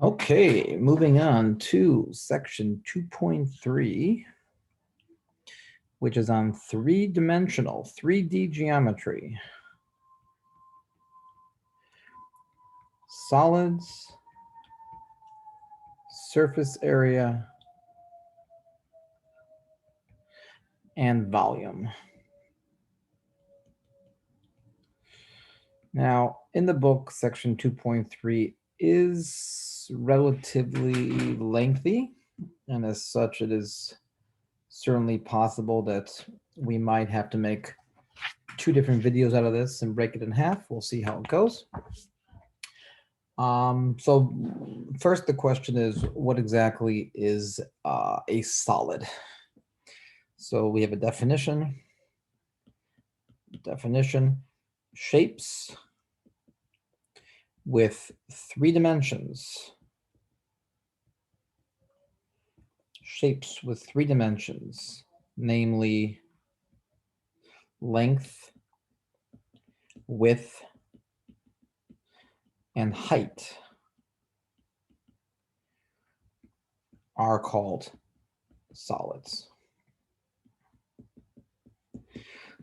Okay, moving on to section 2.3, which is on three-dimensional, 3D geometry. Solids, surface area, and volume. Now, in the book, section 2.3 is relatively lengthy, and as such, it is certainly possible that we might have to make two different videos out of this and break it in half. We'll see how it goes. So first the question is, what exactly is a solid? So we have a definition. Shapes with three dimensions. Shapes with three dimensions, namely length, width, and height, are called solids.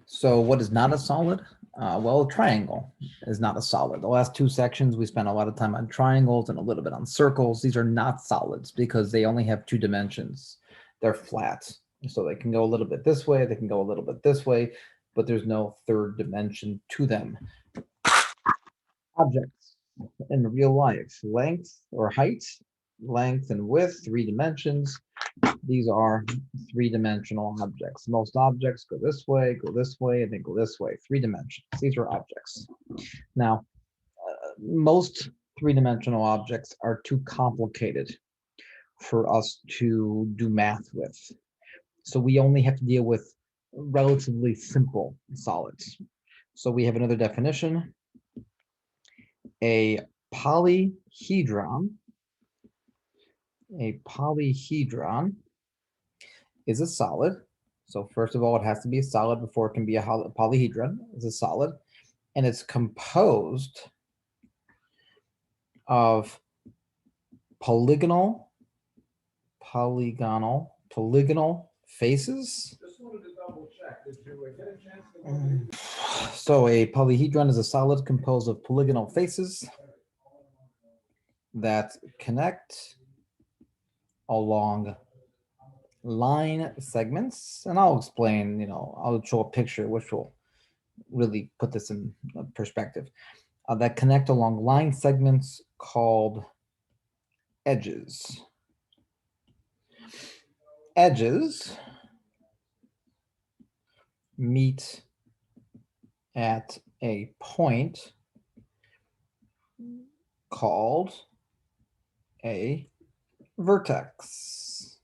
So what is not a solid? Well, a triangle is not a solid. The last two sections, we spent a lot of time on triangles and a little bit on circles. These are not solids because they only have two dimensions. They're flat. So they can go a little bit this way, they can go a little bit this way, but there's no third dimension to them. Objects in real life, length or height, length and width, three dimensions. These are three-dimensional objects. Most objects go this way, and then go this way. 3 dimensions. These are objects. Now, most three-dimensional objects are too complicated for us to do math with. So we only have to deal with relatively simple solids. So we have another definition. A polyhedron. A polyhedron is a solid. So first of all, it has to be a solid before it can be a polyhedron. It's a solid, and it's composed of polygonal faces. Just wanted to double check. Did you get a chance? So a polyhedron is a solid composed of polygonal faces that connect along line segments, and I'll explain, I'll show a picture which will really put this in perspective, that connect along line segments called edges. Edges meet at a point called a vertex.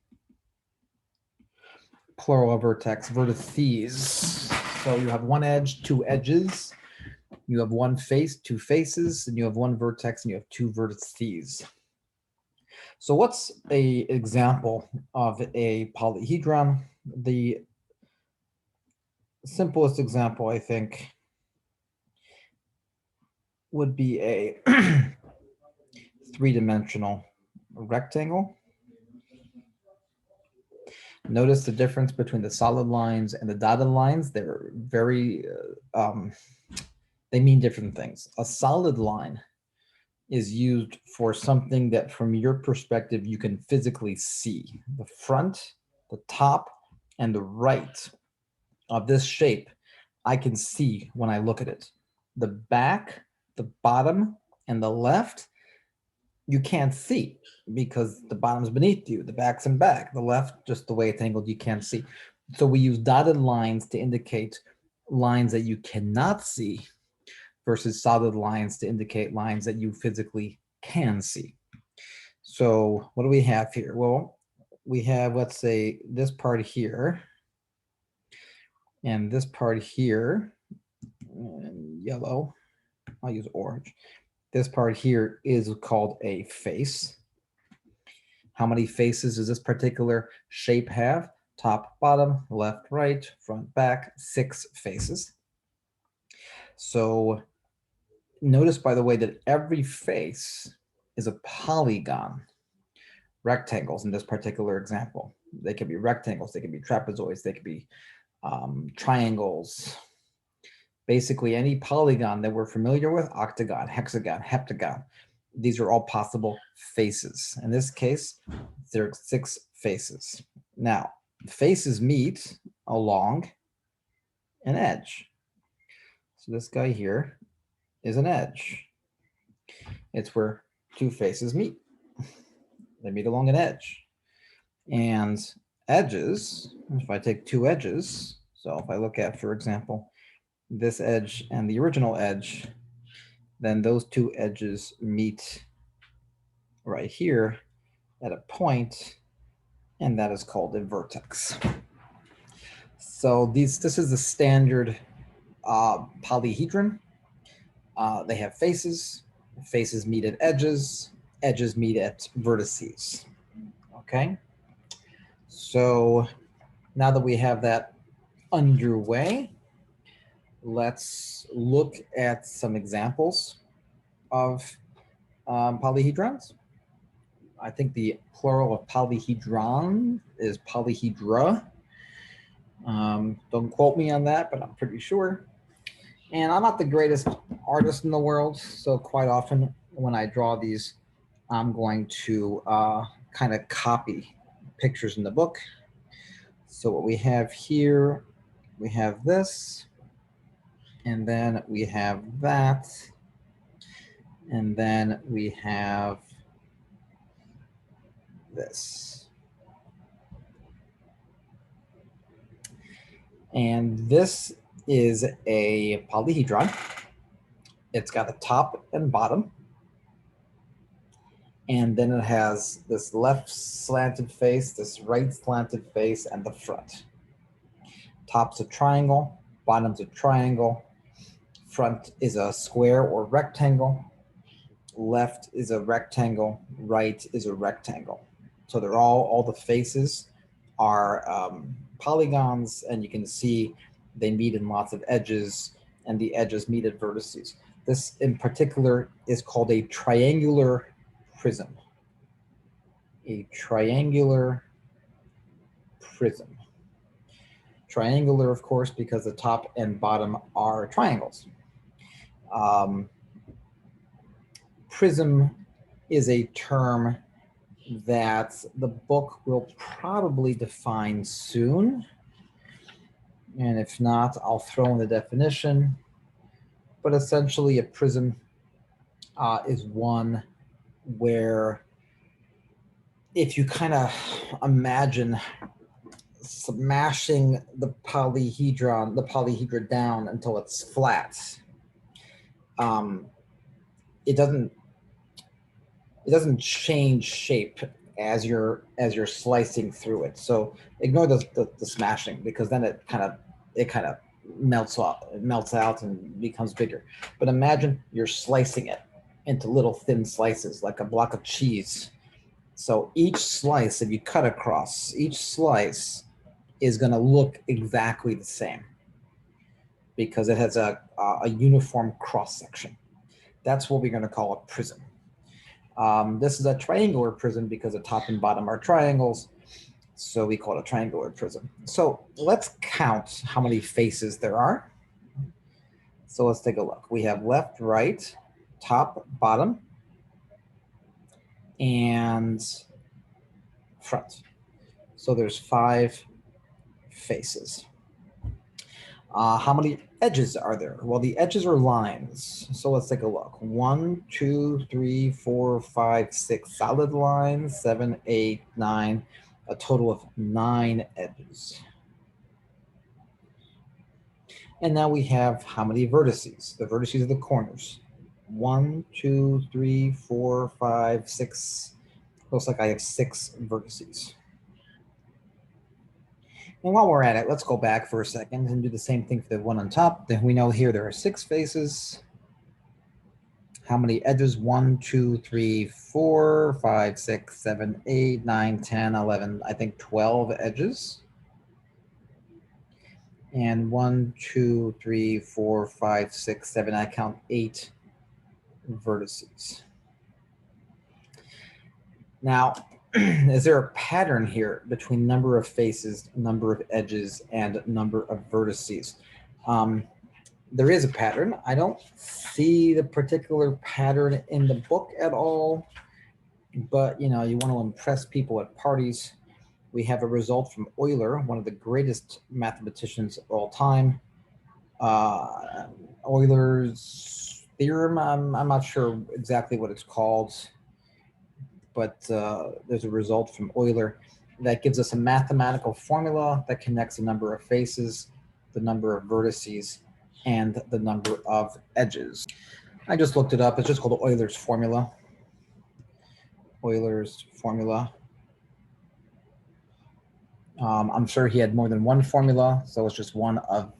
Plural of vertex, vertices. So you have one edge, two edges. You have one face, two faces, and you have one vertex, and you have two vertices. So what's an example of a polyhedron? The simplest example, I think, would be a three-dimensional rectangle. Notice the difference between the solid lines and the dotted lines. They're very, they mean different things. A solid line is used for something that from your perspective, you can physically see. The front, the top, and the right of this shape, I can see when I look at it. The back, the bottom, and the left, you can't see because the bottom's beneath you, the back's in back, the left, just the way it's angled, you can't see. So we use dotted lines to indicate lines that you cannot see versus solid lines to indicate lines that you physically can see. So what do we have here? Well, we have, let's say, this part here and this part here, and yellow, I'll use orange. This part here is called a face. How many faces does this particular shape have? Top, bottom, left, right, front, back, 6 faces. So notice, by the way, that every face is a polygon. Rectangles in this particular example. They could be rectangles, they could be trapezoids, they could be triangles. Basically any polygon that we're familiar with, octagon, hexagon, heptagon. These are all possible faces. In this case, there are 6 faces. Now, faces meet along an edge. So this guy here is an edge. It's where 2 faces meet. They meet along an edge. And edges, if I take 2 edges, so if I look at, for example, this edge and the original edge, then those 2 edges meet right here at a point, and that is called a vertex. So this is the standard polyhedron. They have faces. Faces meet at edges. Edges meet at vertices. Okay. So now that we have that underway, let's look at some examples of polyhedrons. I think the plural of polyhedron is polyhedra. Don't quote me on that, but I'm pretty sure. And I'm not the greatest artist in the world, so quite often when I draw these, I'm going to kind of copy pictures in the book. So what we have here, we have this, and then we have that, and then we have this. And this is a polyhedron. It's got a top and bottom. And then it has this left slanted face, this right slanted face, and the front. Top's a triangle, bottom's a triangle, front is a square or rectangle, left is a rectangle, right is a rectangle. So they're all the faces are polygons, and you can see they meet in lots of edges, and the edges meet at vertices. This in particular is called a triangular prism. A triangular prism. Triangular, of course, because the top and bottom are triangles. Prism is a term that the book will probably define soon. And if not, I'll throw in the definition. But essentially, a prism is one where if you kind of imagine smashing the polyhedra down until it's flat, it doesn't change shape as you're slicing through it. So ignore the smashing, because then it kind of melts out and becomes bigger. But imagine you're slicing it into little thin slices like a block of cheese. So each slice, if you cut across, each slice is going to look exactly the same because it has a uniform cross section. That's what we're going to call a prism. This is a triangular prism because the top and bottom are triangles, so we call it a triangular prism. So let's count how many faces there are. So let's take a look. We have left, right, top, bottom, and front. So there's 5 faces. How many edges are there? Well, the edges are lines. So let's take a look. 1, 2, 3, 4, 5, 6 solid lines, 7, 8, 9, a total of 9 edges. And now we have how many vertices? The vertices are the corners. 1, 2, 3, 4, 5, 6. Looks like I have 6 vertices. And while we're at it, let's go back for a second and do the same thing for the one on top. Then we know here there are 6 faces. How many edges? 1, 2, 3, 4, 5, 6, 7, 8, 9, 10, 11, I think 12 edges. And 1, 2, 3, 4, 5, 6, 7, I count 8 vertices. Now, is there a pattern here between number of faces, number of edges, and number of vertices? There is a pattern. I don't see the particular pattern in the book at all, but you want to impress people at parties. We have a result from Euler, one of the greatest mathematicians of all time. Euler's theorem, I'm not sure exactly what it's called, but there's a result from Euler that gives us a mathematical formula that connects the number of faces, the number of vertices, and the number of edges. I just looked it up. It's just called Euler's Formula. Euler's Formula. I'm sure he had more than one formula, so it's just one of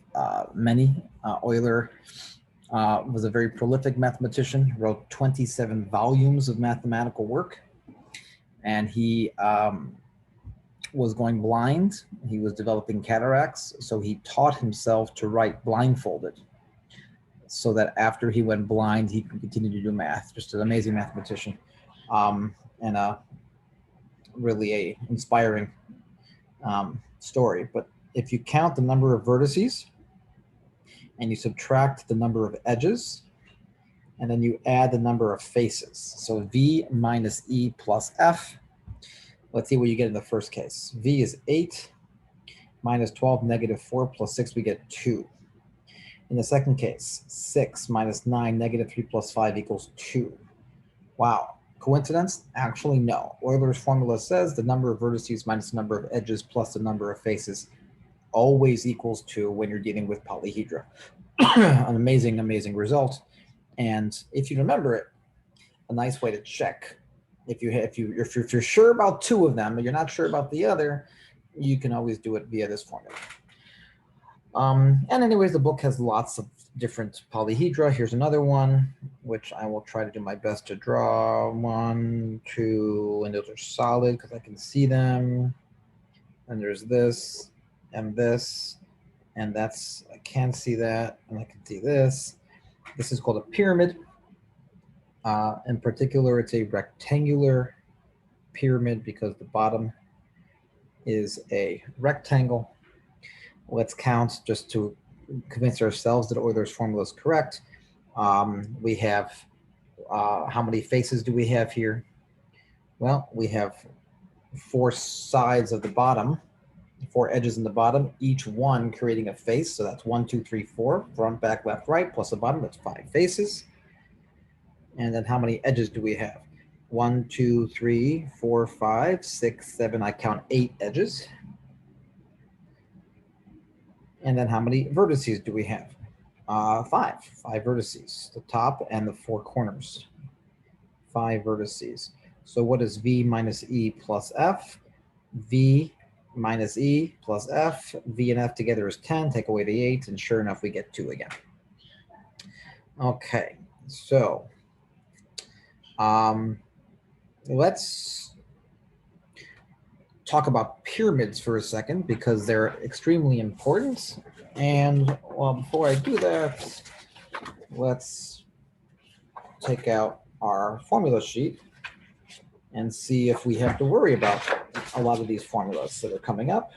many. Euler was a very prolific mathematician, wrote 27 volumes of mathematical work, and he was going blind. He was developing cataracts, so he taught himself to write blindfolded, so that after he went blind, he could continue to do math. Just an amazing mathematician, and really a inspiring story. But if you count the number of vertices and you subtract the number of edges, and then you add the number of faces, so V minus E plus F, let's see what you get in the first case. V is 8, minus 12, negative 4, plus 6, we get 2. In the second case, 6 minus 9, negative 3 plus 5 equals 2. Wow. Coincidence? Actually, no. Euler's formula says the number of vertices minus the number of edges plus the number of faces always equals 2 when you're dealing with polyhedra. An amazing, amazing result. And if you remember it, a nice way to check if you're sure about two of them and you're not sure about the other, you can always do it via this formula. And anyways, the book has lots of different polyhedra. Here's another one, which I will try to do my best to draw. 1, 2, and those are solid because I can see them. And there's this, and that's, I can see that, and I can see this. This is called a pyramid. In particular, it's a rectangular pyramid because the bottom is a rectangle. Let's count just to convince ourselves that Euler's formula is correct. We have, how many faces do we have here? Well, we have 4 sides of the bottom, 4 edges in the bottom, each one creating a face. So that's 1, 2, 3, 4, front, back, left, right, plus the bottom, that's 5 faces. And then how many edges do we have? 1, 2, 3, 4, 5, 6, 7, I count 8 edges. And then how many vertices do we have? 5 vertices, the top and the 4 corners. 5 vertices. So what is V minus E plus F? V minus E plus F. V and F together is 10. Take away the 8, and sure enough, we get 2 again. Okay, so let's talk about pyramids for a second because they're extremely important. And well, before I do that, let's take out our formula sheet and see if we have to worry about a lot of these formulas that are coming up.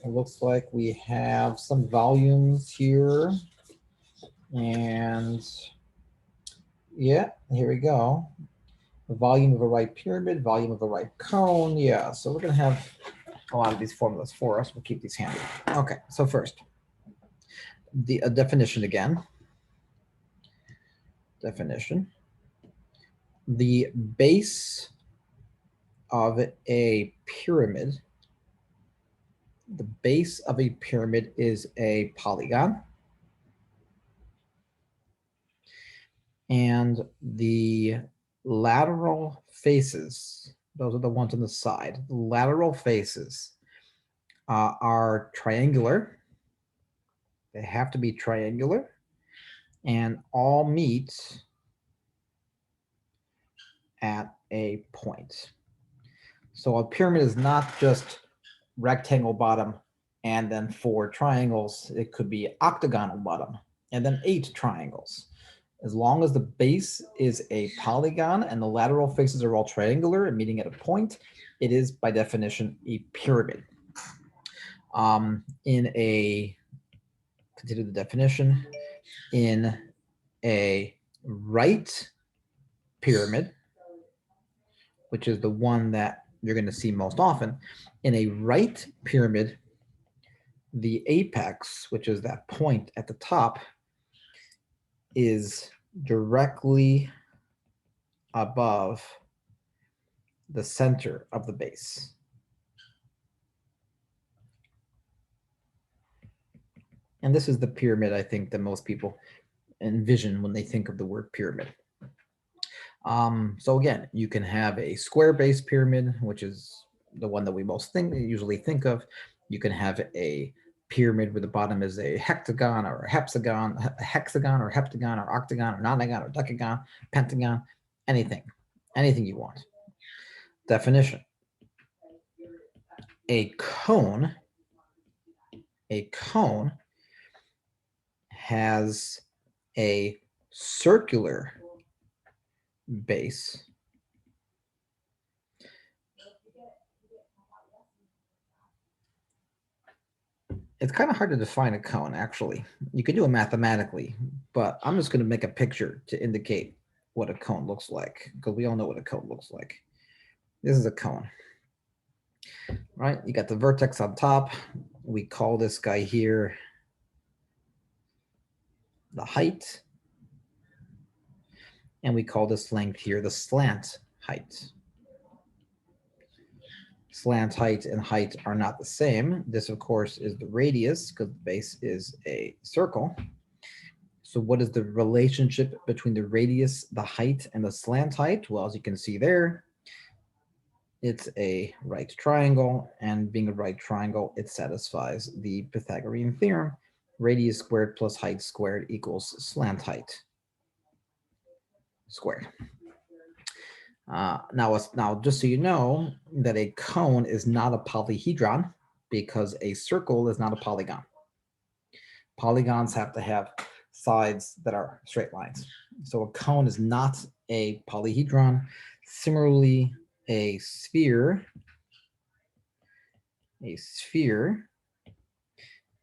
It looks like we have some volumes here. And yeah, here we go. The volume of a right pyramid, volume of a right cone. Yeah, so we're going to have a lot of these formulas for us. We'll keep these handy. Okay, so first, the definition again. Definition. The base of a pyramid, the base of a pyramid is a polygon. And the lateral faces, those are the ones on the side. The lateral faces are triangular. They have to be triangular and all meet at a point. So a pyramid is not just rectangle bottom and then 4 triangles. It could be octagonal bottom and then 8 triangles. As long as the base is a polygon and the lateral faces are all triangular and meeting at a point, it is by definition a pyramid. Continue the definition, in a right pyramid, which is the one that you're going to see most often, in a right pyramid, the apex, which is that point at the top, is directly above the center of the base. And this is the pyramid, I think, that most people envision when they think of the word pyramid. So again, you can have a square-based pyramid, which is the one that we usually think of. You can have a pyramid where the bottom is a hectagon or a hexagon or heptagon or octagon or nonagon or decagon, pentagon, anything you want. Definition: a cone has a circular base it's kind of hard to define a cone, actually. You can do it mathematically, but I'm just going to make a picture to indicate what a cone looks like, because we all know what a cone looks like. This is a cone, right? You got the vertex on top. We call this guy here the height, and we call this length here the slant height. Slant height and height are not the same. This, of course, is the radius, because the base is a circle. So what is the relationship between the radius, the height, and the slant height? Well, as you can see there, it's a right triangle, and being a right triangle, it satisfies the Pythagorean theorem. Radius squared plus height squared equals slant height squared. Now, just so you know, that a cone is not a polyhedron, because a circle is not a polygon. Polygons have to have sides that are straight lines. So a cone is not a polyhedron. Similarly, a sphere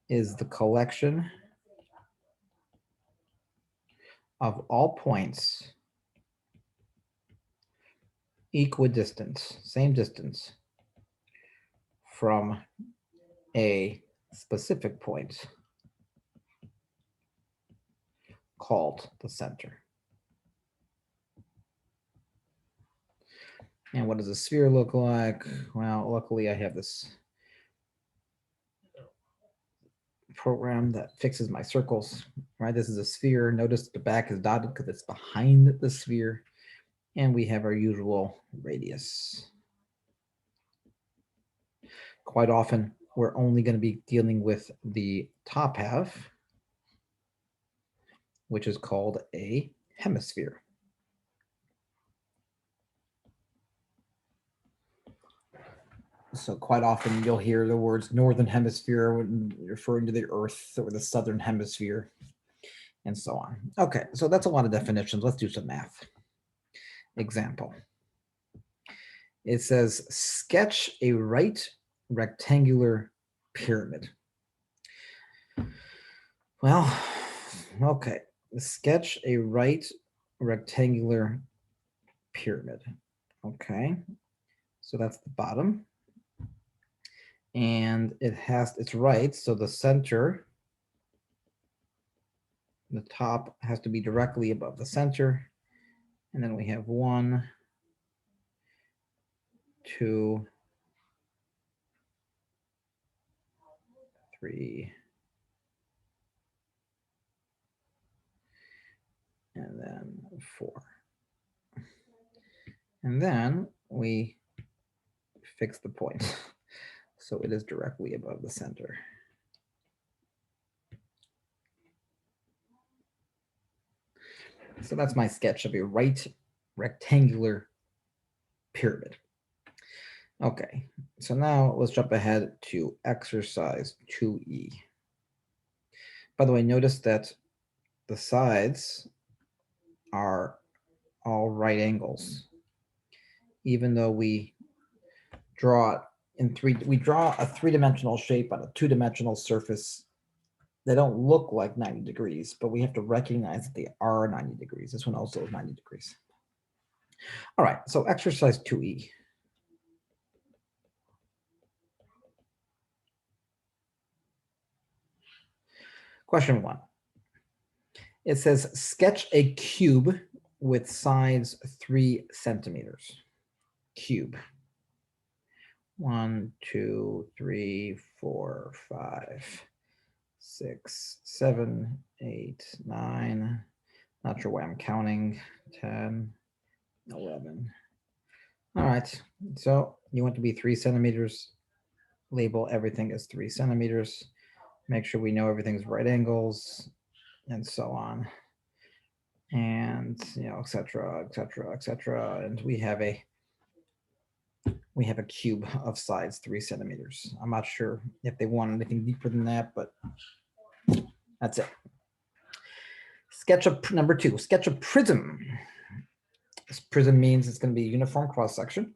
is the collection of all points equidistant, same distance, from a specific point called the center. And what does a sphere look like? Well, luckily I have this program that fixes my circles, right? This is a sphere. Notice the back is dotted because it's behind the sphere. And we have our usual radius. Quite often, we're only going to be dealing with the top half, which is called a hemisphere. So quite often you'll hear the words northern hemisphere when referring to the Earth, or the southern hemisphere, and so on. Okay, so that's a lot of definitions. Let's do some math. Example. It says, sketch a right rectangular pyramid. Well, okay, sketch a right rectangular pyramid. Okay, so that's the bottom. And it's right, so the center, the top has to be directly above the center. And then we have 1, 2, 3, and then 4. And then we fix the point. So it is directly above the center. So that's my sketch of a right rectangular pyramid. Okay, so now let's jump ahead to exercise 2E. By the way, notice that the sides are all right angles, even though we draw it in we draw a three-dimensional shape on a two-dimensional surface. They don't look like 90 degrees, but we have to recognize that they are 90 degrees. This one also is 90 degrees. All right, so exercise 2E. Question 1. It says, sketch a cube with sides 3 centimeters. Cube. 1, 2, 3, 4, 5, 6, 7, 8, 9. Not sure why I'm counting. 10, 11. All right, so you want to be 3 centimeters. Label everything as 3 centimeters. Make sure we know everything's right angles and so on. And, you know, et cetera, et cetera, et cetera. And we have a cube of sides 3 centimeters. I'm not sure if they want anything deeper than that, but that's it. Sketch a number 2. Sketch a prism. This prism means it's going to be a uniform cross section.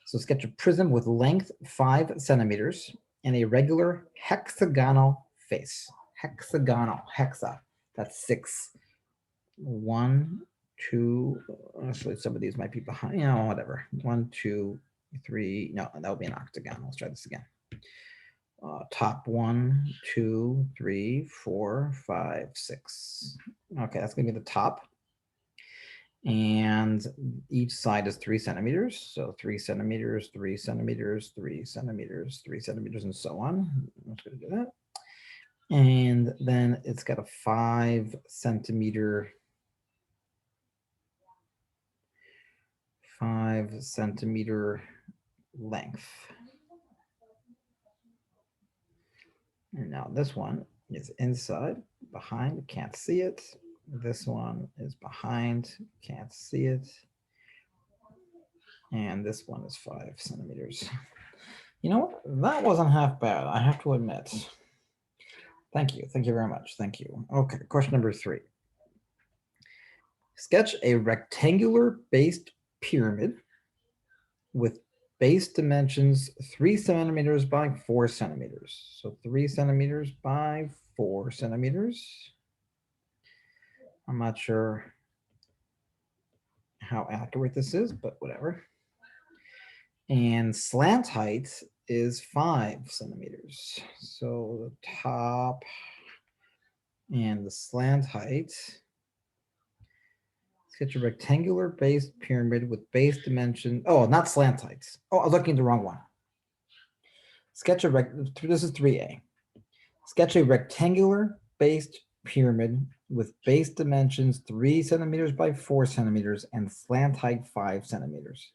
So sketch a prism with length 5 centimeters and a regular hexagonal face. Hexagonal, hexa. That's 6. 1, 2. Actually, some of these might be behind. You know, whatever. 1, 2, 3. No, that would be an octagon. Let's try this again. Top 1, 2, 3, 4, 5, 6. Okay, that's going to be the top. And each side is 3 centimeters. So 3 centimeters, 3 centimeters, 3 centimeters, 3 centimeters, and so on. I'm just going to do that. And then it's got a 5 centimeter length. And now this one is inside, behind, can't see it. This one is behind, can't see it. And this one is 5 centimeters. You know what? That wasn't half bad, I have to admit. Thank you. Thank you very much. Thank you. Okay, question number 3. Sketch a rectangular based pyramid with base dimensions 3 centimeters by 4 centimeters. So 3 centimeters by 4 centimeters. I'm not sure how accurate this is, but whatever. And slant height is 5 centimeters. So the top and the slant height. Sketch a rectangular based pyramid with base dimension. Oh, not slant heights. Oh, I was looking at the wrong one. Sketch a this is 3A. Sketch a rectangular based pyramid with base dimensions 3 centimeters by 4 centimeters and slant height 5 centimeters.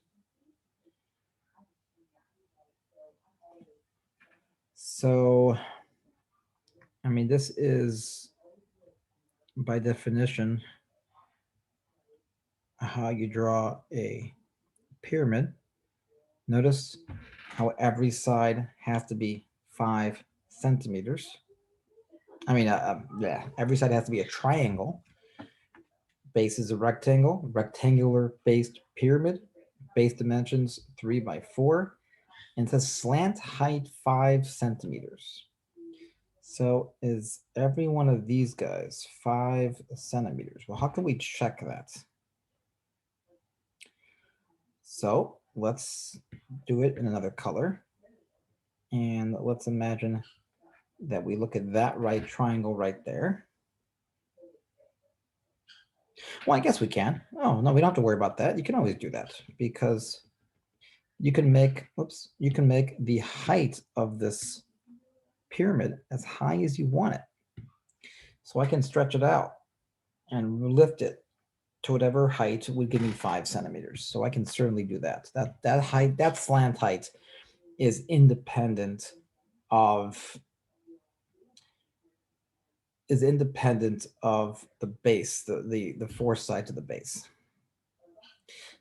So, I mean, this is by definition how you draw a pyramid. Notice how every side has to be 5 centimeters. I mean, yeah, every side has to be a triangle. Base is a rectangle, rectangular based pyramid, base dimensions 3 by 4, and it says slant height 5 centimeters. So is every one of these guys 5 centimeters? Well, how can we check that? So let's do it in another color. And let's imagine that we look at that right triangle right there. Well, I guess we can. Oh, no, we don't have to worry about that. You can always do that because you can make, you can make the height of this pyramid as high as you want it. So I can stretch it out and lift it to whatever height would give me 5 centimeters. So I can certainly do that. That height, that slant height is independent of the base, the 4 sides of the base.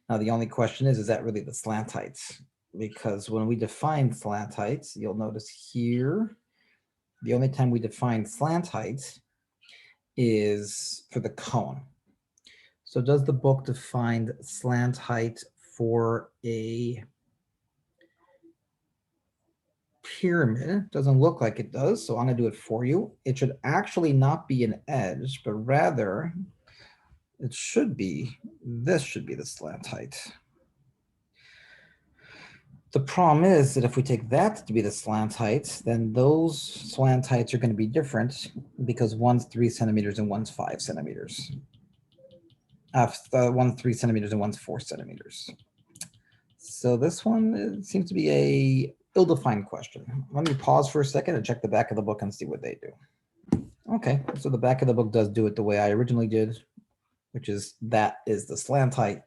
Now the only question is that really the slant heights? Because when we define slant heights, you'll notice here, the only time we define slant heights is for the cone. So does the book define slant height for a pyramid? Doesn't look like it does, so I'm going to do it for you. It should actually not be an edge, but rather it should be, this should be the slant height. The problem is that if we take that to be the slant height, then those slant heights are going to be different because one's 3 centimeters and one's 5 centimeters. One's 3 centimeters and one's 4 centimeters. So this one seems to be a ill-defined question. Let me pause for a second and check the back of the book and see what they do. Okay, so the back of the book does do it the way I originally did, which is that is the slant height,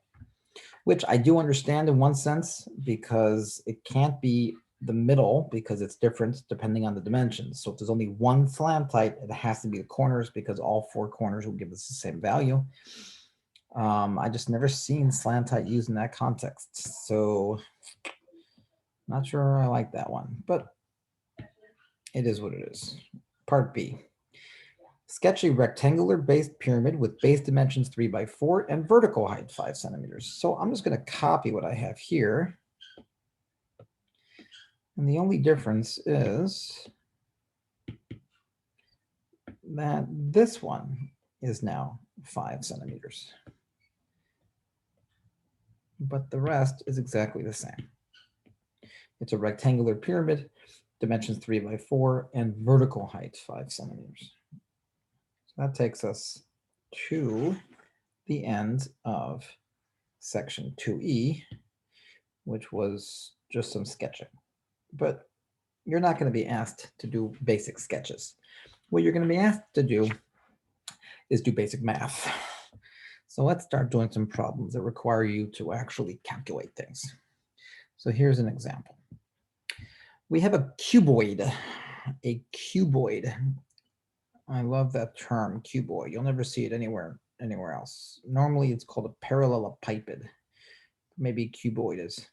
which I do understand in one sense because it can't be the middle because it's different depending on the dimensions. So if there's only one slant height, it has to be the corners because all 4 corners will give us the same value. I just never seen slant height used in that context. So not sure I like that one, but it is what it is. Part B. Sketch a rectangular based pyramid with base dimensions 3 by 4 and vertical height 5 centimeters. So I'm just going to copy what I have here. And the only difference is that this one is now 5 centimeters. But the rest is exactly the same. It's a rectangular pyramid, dimensions 3 by 4, and vertical height 5 centimeters. So that takes us to the end of section 2E, which was just some sketching. But you're not going to be asked to do basic sketches. What you're going to be asked to do is do basic math. So let's start doing some problems that require you to actually calculate things. So here's an example. We have a cuboid. A cuboid. I love that term, cuboid. You'll never see it anywhere else. Normally it's called a parallelepiped. Maybe cuboid is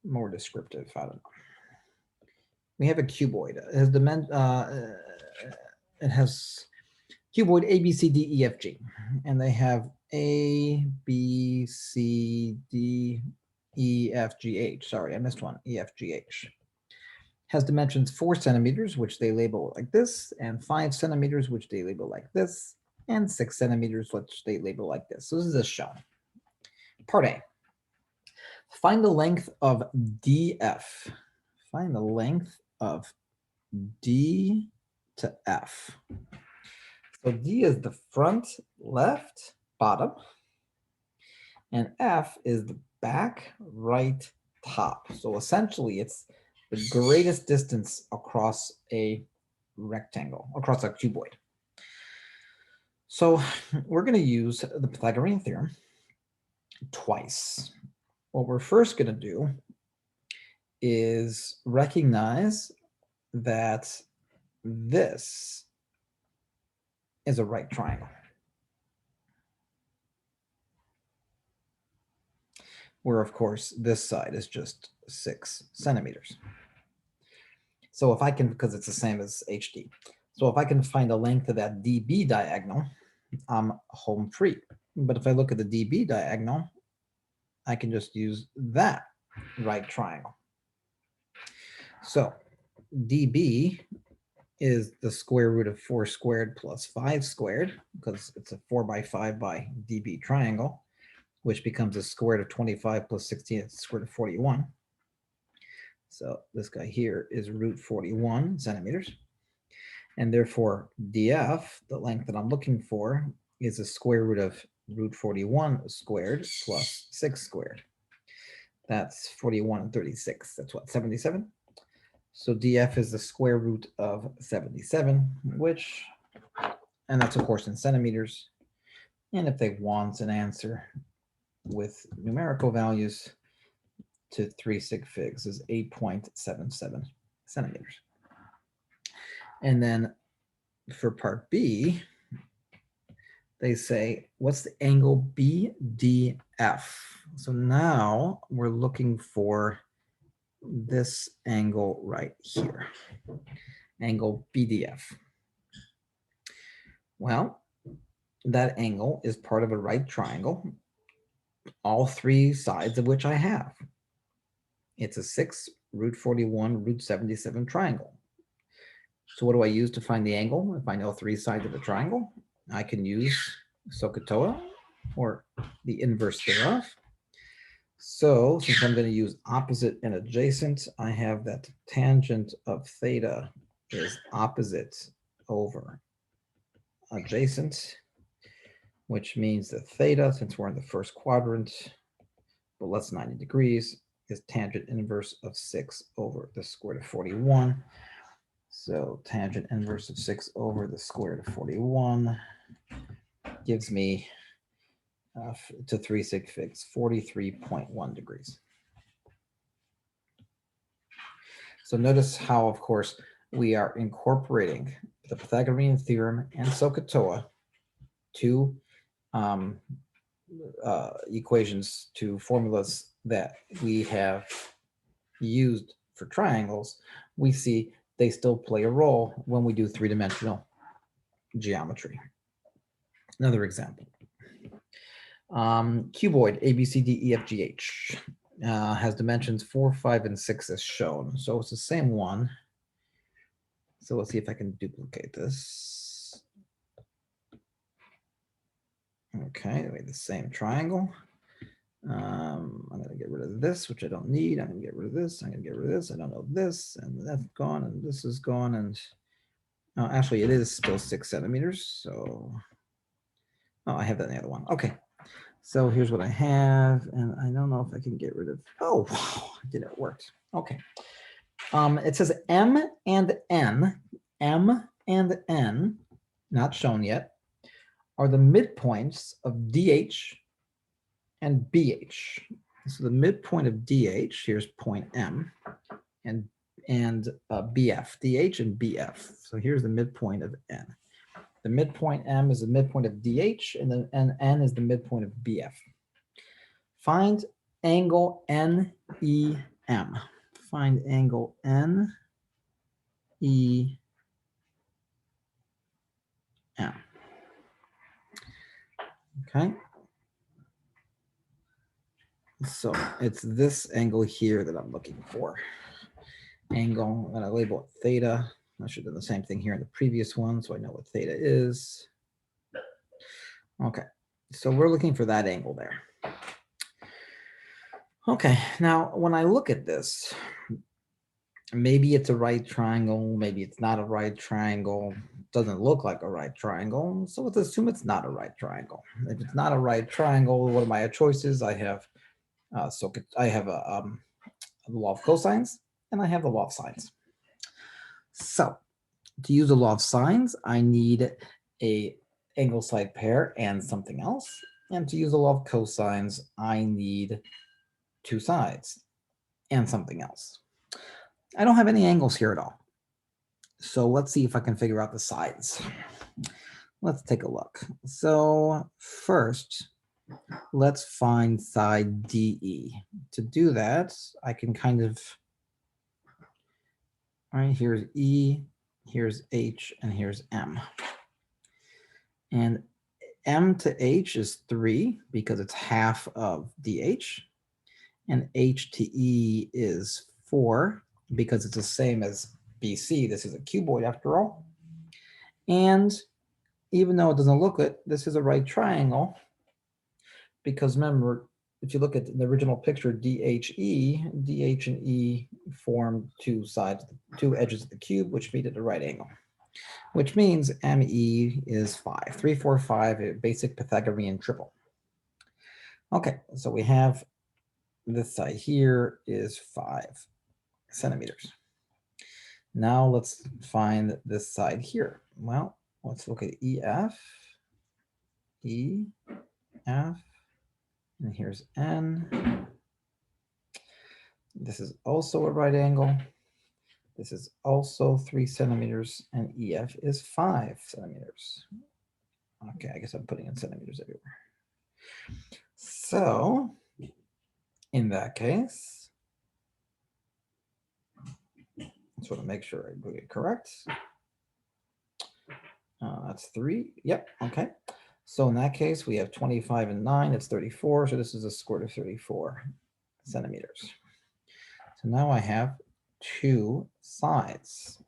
more descriptive. I don't know. We have a cuboid. It has cuboid A, B, C, D, E, F, G. And they have A, B, C, D, E, F, G, H. Sorry, I missed one. E, F, G, H. Has dimensions 4 centimeters, which they label like this, and 5 centimeters, which they label like this, and 6 centimeters, which they label like this. So this is a shown. Part A. Find the length of DF. Find the length of D to F. So D is the front, left, bottom, and F is the back, right, top. So essentially it's the greatest distance across a rectangle, across a cuboid. So we're going to use the Pythagorean theorem twice. What we're first going to do is recognize that this is a right triangle, where of course this side is just 6 centimeters. So if I can, because it's the same as HD, so if I can find the length of that DB diagonal, I'm home free. But if I look at the DB diagonal, I can just use that right triangle. So DB is the square root of 4 squared plus 5 squared, because it's a 4 by 5 by DB triangle, which becomes a square root of 25 plus 16, it's a square root of 41. So this guy here is root 41 centimeters. And therefore DF, the length that I'm looking for, is the square root of root 41 squared plus 6 squared. That's 41 and 36. That's what, 77? So DF is the square root of 77, which, and that's of course in centimeters. And if they want an answer with numerical values to 3 sig figs is 8.77 centimeters. And then for part B, they say, what's the angle BDF? So now we're looking for this angle right here, angle BDF. Well, that angle is part of a right triangle, all three sides of which I have. It's a 6 root 41 root 77 triangle. So what do I use to find the angle? If I know three sides of a triangle, I can use SOHCAHTOA, or the inverse thereof. So since I'm going to use opposite and adjacent, I have that tangent of theta is opposite over adjacent, which means that theta, since we're in the first quadrant, but less 90 degrees, is tangent inverse of 6 over the square root of 41. So tangent inverse of 6 over the square root of 41 gives me to 3 sig figs, 43.1 degrees. So notice how, of course, we are incorporating the Pythagorean theorem and SOHCAHTOA to equations, to formulas that we have used for triangles. We see they still play a role when we do three-dimensional geometry. Another example. Cuboid ABCDEFGH has dimensions 4, 5, and 6 as shown. So it's the same one. So let's see if I can duplicate this. Okay, we have the same triangle. I'm going to get rid of this, which I don't need. I'm going to get rid of this. I'm going to get rid of this. I don't know this, and that's gone, and this is gone, and actually it is still 6 centimeters. So, I have that in the other one. Okay, so here's what I have, and I don't know if I can get rid of. Oh, wow, I did it. It worked. Okay. It says M and N, not shown yet, are the midpoints of DH and BH. So the midpoint of DH, here's point M, and BF, DH and BF. So here's the midpoint of N. The midpoint M is the midpoint of DH, and then N is the midpoint of BF. Find angle NEM. Find angle NEM. Okay. So it's this angle here that I'm looking for. Angle, I'm going to label it theta. I should have done the same thing here in the previous one, so I know what theta is. Okay, so we're looking for that angle there. Okay, now when I look at this, maybe it's a right triangle, maybe it's not a right triangle, doesn't look like a right triangle, so let's assume it's not a right triangle. If it's not a right triangle, what are my choices? I have I have a law of cosines, and I have the law of sines. So to use the law of sines, I need a angle side pair and something else. And to use the law of cosines, I need two sides and something else. I don't have any angles here at all. So let's see if I can figure out the sides. Let's take a look. So first, let's find side DE. To do that, I can kind of, all right, here's E, here's H, and here's M. And M to H is 3 because it's half of DH. And H to E is 4 because it's the same as BC. This is a cuboid after all. And even though it doesn't look it, this is a right triangle. Because remember, if you look at the original picture, DH and E form two edges of the cube, which meet at a right angle. Which means ME is 5. 3, 4, 5, a basic Pythagorean triple. Okay, so we have this side here is 5 centimeters. Now let's find this side here. Well, let's look at EF, and here's N. This is also a right angle. This is also 3 centimeters, and EF is 5 centimeters. Okay, I guess I'm putting in centimeters everywhere. So in that case, I just want to make sure I get it correct. That's 3. Yep. Okay. So in that case, we have 25 and 9, it's 34. So this is a square root of 34 centimeters. So now I have 2 sides.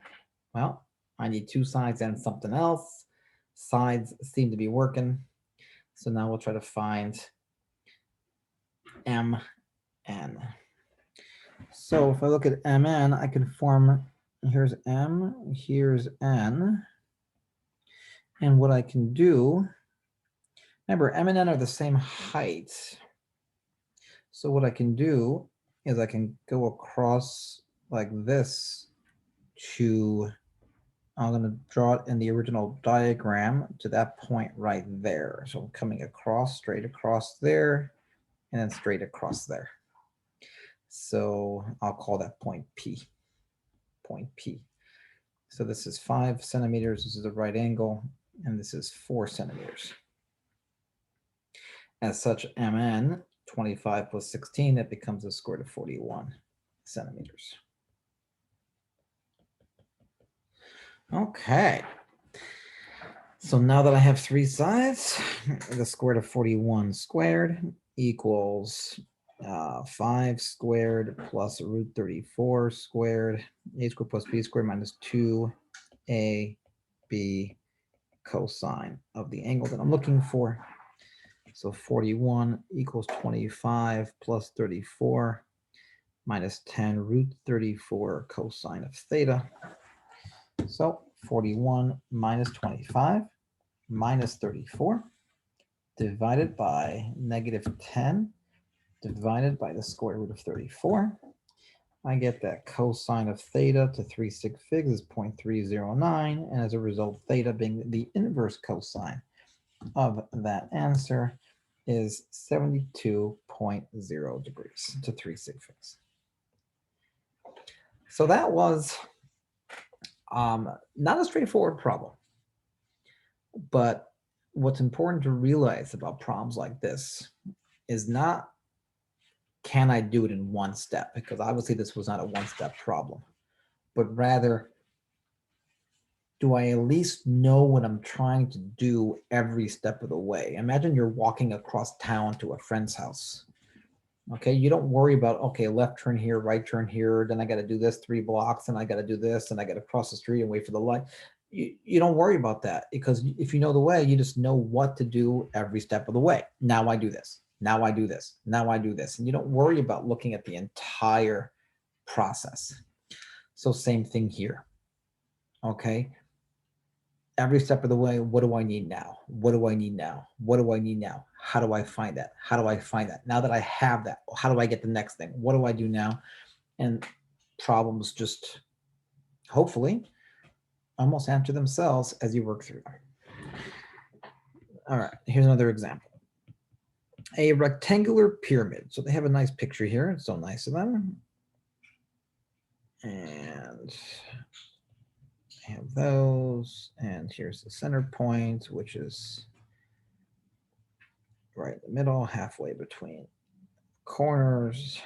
Well, I need 2 sides and something else. Sides seem to be working. So now we'll try to find MN. So if I look at MN, I can form, here's M, here's N. And what I can do, remember, M and N are the same height. So what I can do is I can go across like this to, I'm going to draw it in the original diagram to that point right there. So I'm coming across, straight across there, and then straight across there. So I'll call that point P, point P. So this is 5 centimeters, this is a right angle, and this is 4 centimeters. As such, MN, 25 plus 16, that becomes a square root of 41 centimeters. Okay. So now that I have 3 sides, the square root of 41 squared equals 5 squared plus root 34 squared, a squared plus b squared minus 2ab cosine of the angle that I'm looking for. So 41 equals 25 plus 34 minus 10 root 34 cosine of theta. So 41 minus 25 minus 34 divided by negative 10 divided by the square root of 34. I get that cosine of theta to 3 sig figs is 0.309, and as a result, theta being the inverse cosine of that answer is 72.0 degrees to 3 sig figs. So that was not a straightforward problem, but what's important to realize about problems like this is not, can I do it in one step? Because obviously this was not a one-step problem, but rather, do I at least know what I'm trying to do every step of the way? Imagine you're walking across town to a friend's house. Okay, you don't worry about, okay, left turn here, right turn here, then I got to do this 3 blocks, and I got to do this, and I got to cross the street and wait for the light. You don't worry about that, because if you know the way, you just know what to do every step of the way. Now I do this. Now I do this. Now I do this. And you don't worry about looking at the entire process. So same thing here. Okay. Every step of the way, what do I need now? What do I need now? What do I need now? How do I find that? How do I find that? Now that I have that, how do I get the next thing? What do I do now? And problems just hopefully almost answer themselves as you work through them. All right, here's another example. A rectangular pyramid. So they have a nice picture here. It's so nice of them. And I have those. And here's the center point, which is right in the middle, halfway between corners,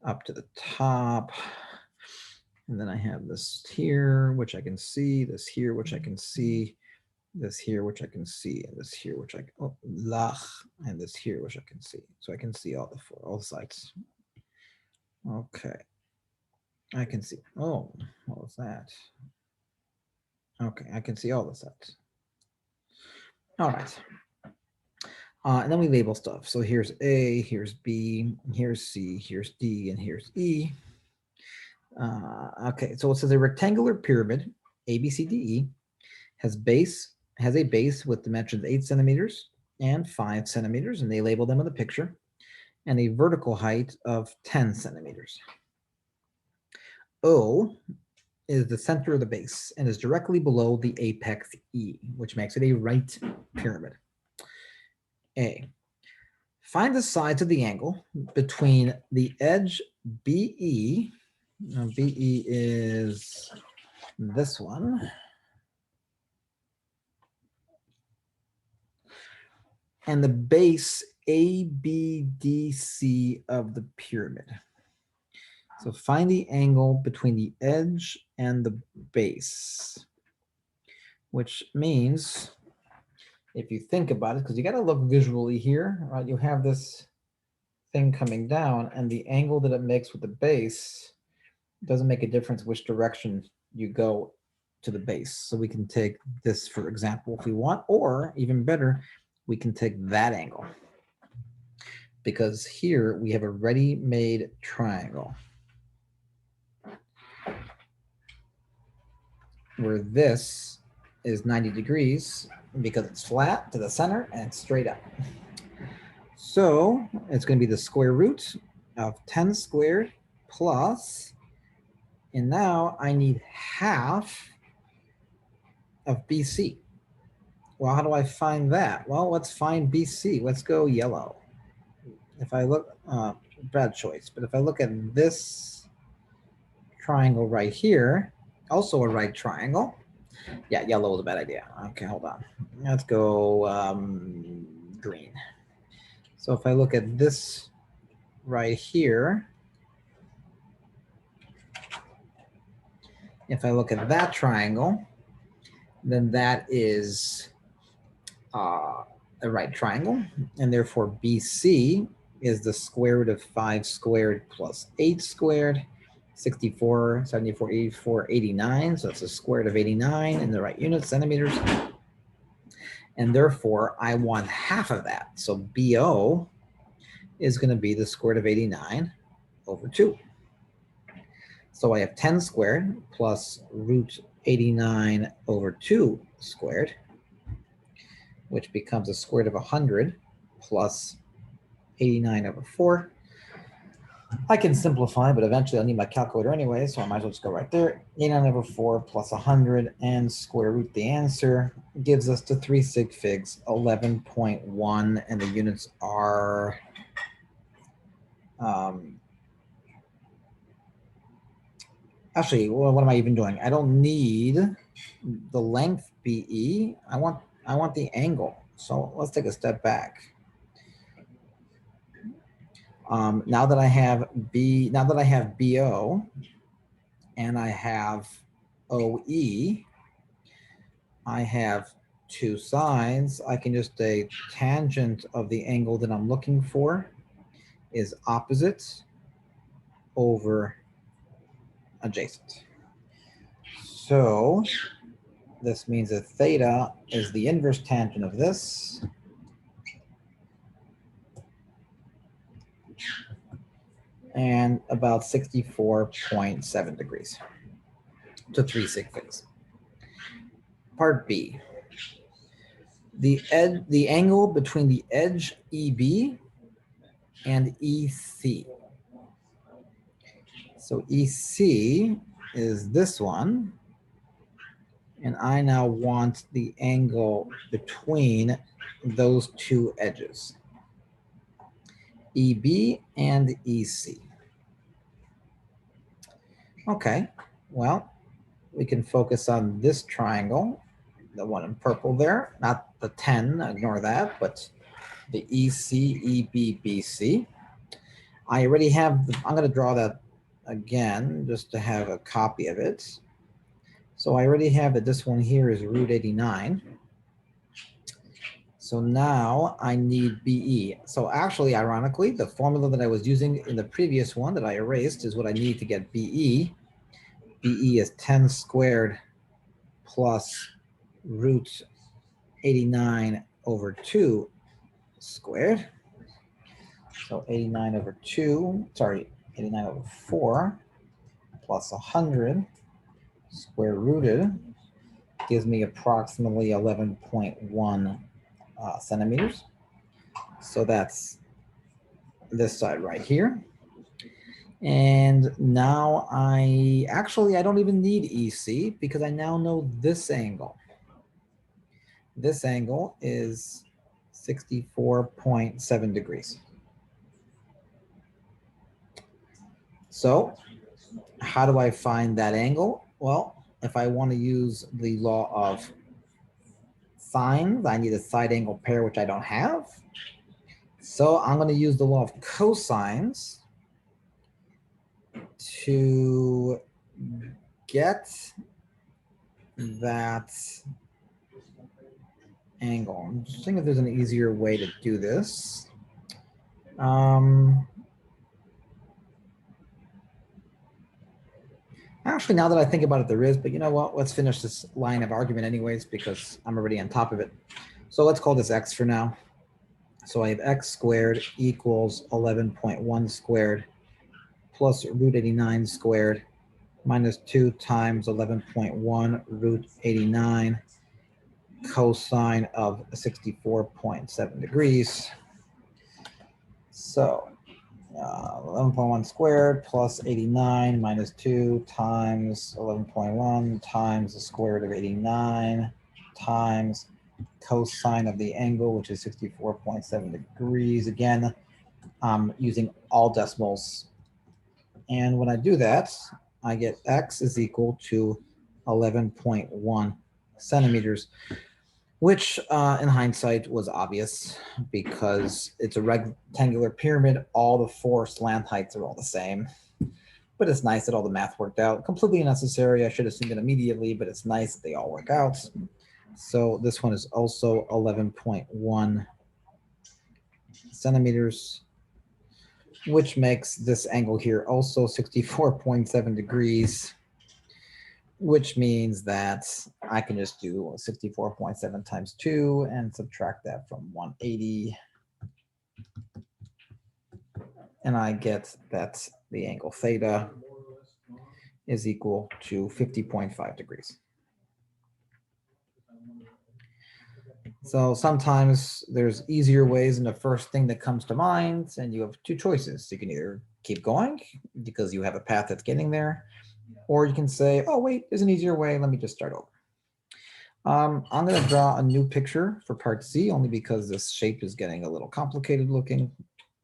up to the top. And then I have this here, which I can see, this here, which I can see, this here, which I can see, and this here, which I can, oh, lach, and this here, which I can see. So I can see all the sides. Okay. I can see, oh, what was that? Okay, I can see all the sides. All right. And then we label stuff. So here's A, here's B, here's C, here's D, and here's E. Okay, so it says a rectangular pyramid, A, B, C, D, E, has a base with dimensions 8 centimeters and 5 centimeters, and they label them in the picture, and a vertical height of 10 centimeters. O is the center of the base and is directly below the apex E, which makes it a right pyramid. A, find the sides of the angle between the edge BE, BE is this one, and the base ABDC of the pyramid. So find the angle between the edge and the base, which means if you think about it, because you got to look visually here, right? You have this thing coming down, and the angle that it makes with the base doesn't make a difference which direction you go to the base. So we can take this, for example, if we want, or even better, we can take that angle. Because here we have a ready-made triangle where this is 90 degrees because it's flat to the center and it's straight up. So it's going to be the square root of 10 squared plus, and now I need half of BC. Well, how do I find that? Well, let's find BC. Let's go yellow. If I look, bad choice, but if I look at this triangle right here, also a right triangle. Yeah, yellow was a bad idea. Okay, hold on. Let's go green. So if I look at this right here, if I look at that triangle, then that is a right triangle, and therefore BC is the square root of 5 squared plus 8 squared, 64, 74, 84, 89. So it's a square root of 89 in the right units, centimeters. And therefore, I want half of that. So BO is going to be the square root of 89 over 2. So I have 10 squared plus root 89 over 2 squared, which becomes a square root of 100 plus 89 over 4. I can simplify, but eventually I'll need my calculator anyway, so I might as well just go right there. 89 over 4 plus 100 and square root the answer gives us the 3 sig figs, 11.1, and the units are actually, well, what am I even doing? I don't need the length BE. I want the angle. So let's take a step back. Now that I have BO and I have OE, I have two sides. I can just say tangent of the angle that I'm looking for is opposite over adjacent. So this means that theta is the inverse tangent of this. And about 64.7 degrees to 3 sig figs. Part B. The angle between the edge EB and EC. So EC is this one. And I now want the angle between those two edges, EB and EC. Okay, well, we can focus on this triangle, the one in purple there, not the 10, ignore that, but the EC, EB, BC. I already have, I'm going to draw that again just to have a copy of it. So I already have that this one here is root 89. So now I need BE. So actually, ironically, the formula that I was using in the previous one that I erased is what I need to get BE. BE is 10 squared plus root 89 over 2 squared. So 89 over 2, sorry, 89 over 4 plus 100 square rooted gives me approximately 11.1 centimeters. So that's this side right here. And now I don't even need EC because I now know this angle. This angle is 64.7 degrees. So how do I find that angle? Well, if I want to use the law of sines, I need a side angle pair, which I don't have. So I'm going to use the law of cosines to get that angle. I'm just thinking if there's an easier way to do this. Actually, now that I think about it, there is, but you know what? Let's finish this line of argument anyways, because I'm already on top of it. So let's call this x for now. So I have x squared equals 11.1 squared plus root 89 squared minus 2 times 11.1 root 89 cosine of 64.7 degrees. So 11.1 squared plus 89 minus 2 times 11.1 times the square root of 89 times cosine of the angle, which is 64.7 degrees. Again, I'm using all decimals. And when I do that, I get x is equal to 11.1 centimeters, which in hindsight was obvious because it's a rectangular pyramid. All the four slant heights are all the same. But it's nice that all the math worked out. Completely unnecessary. I should have seen it immediately, but it's nice that they all work out. So this one is also 11.1 centimeters, which makes this angle here also 64.7 degrees, which means that I can just do 64.7 times 2 and subtract that from 180. And I get that the angle theta is equal to 50.5 degrees. So sometimes there's easier ways, and the first thing that comes to mind, and you have two choices. You can either keep going because you have a path that's getting there, or you can say, oh, wait, there's an easier way. Let me just start over. I'm going to draw a new picture for part C, only because this shape is getting a little complicated looking.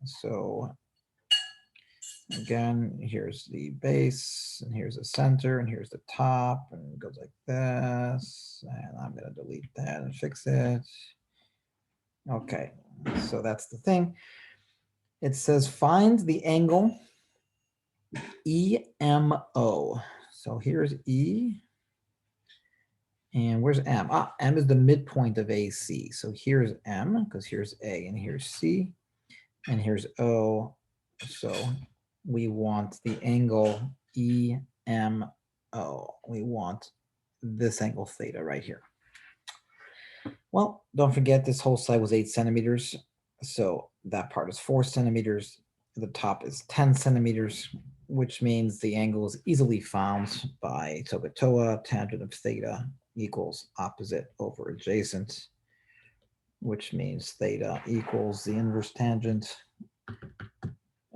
So again, here's the base, and here's the center, and here's the top, and it goes like this. And I'm going to delete that and fix it. Okay, so that's the thing. It says find the angle EMO. So here's E. And where's M? M is the midpoint of AC. So here's M, because here's A, and here's C, and here's O. So we want the angle EMO. We want this angle theta right here. Well, don't forget this whole side was 8 centimeters. So that part is 4 centimeters. The top is 10 centimeters, which means the angle is easily found by SOHCAHTOA. Tangent of theta equals opposite over adjacent, which means theta equals the inverse tangent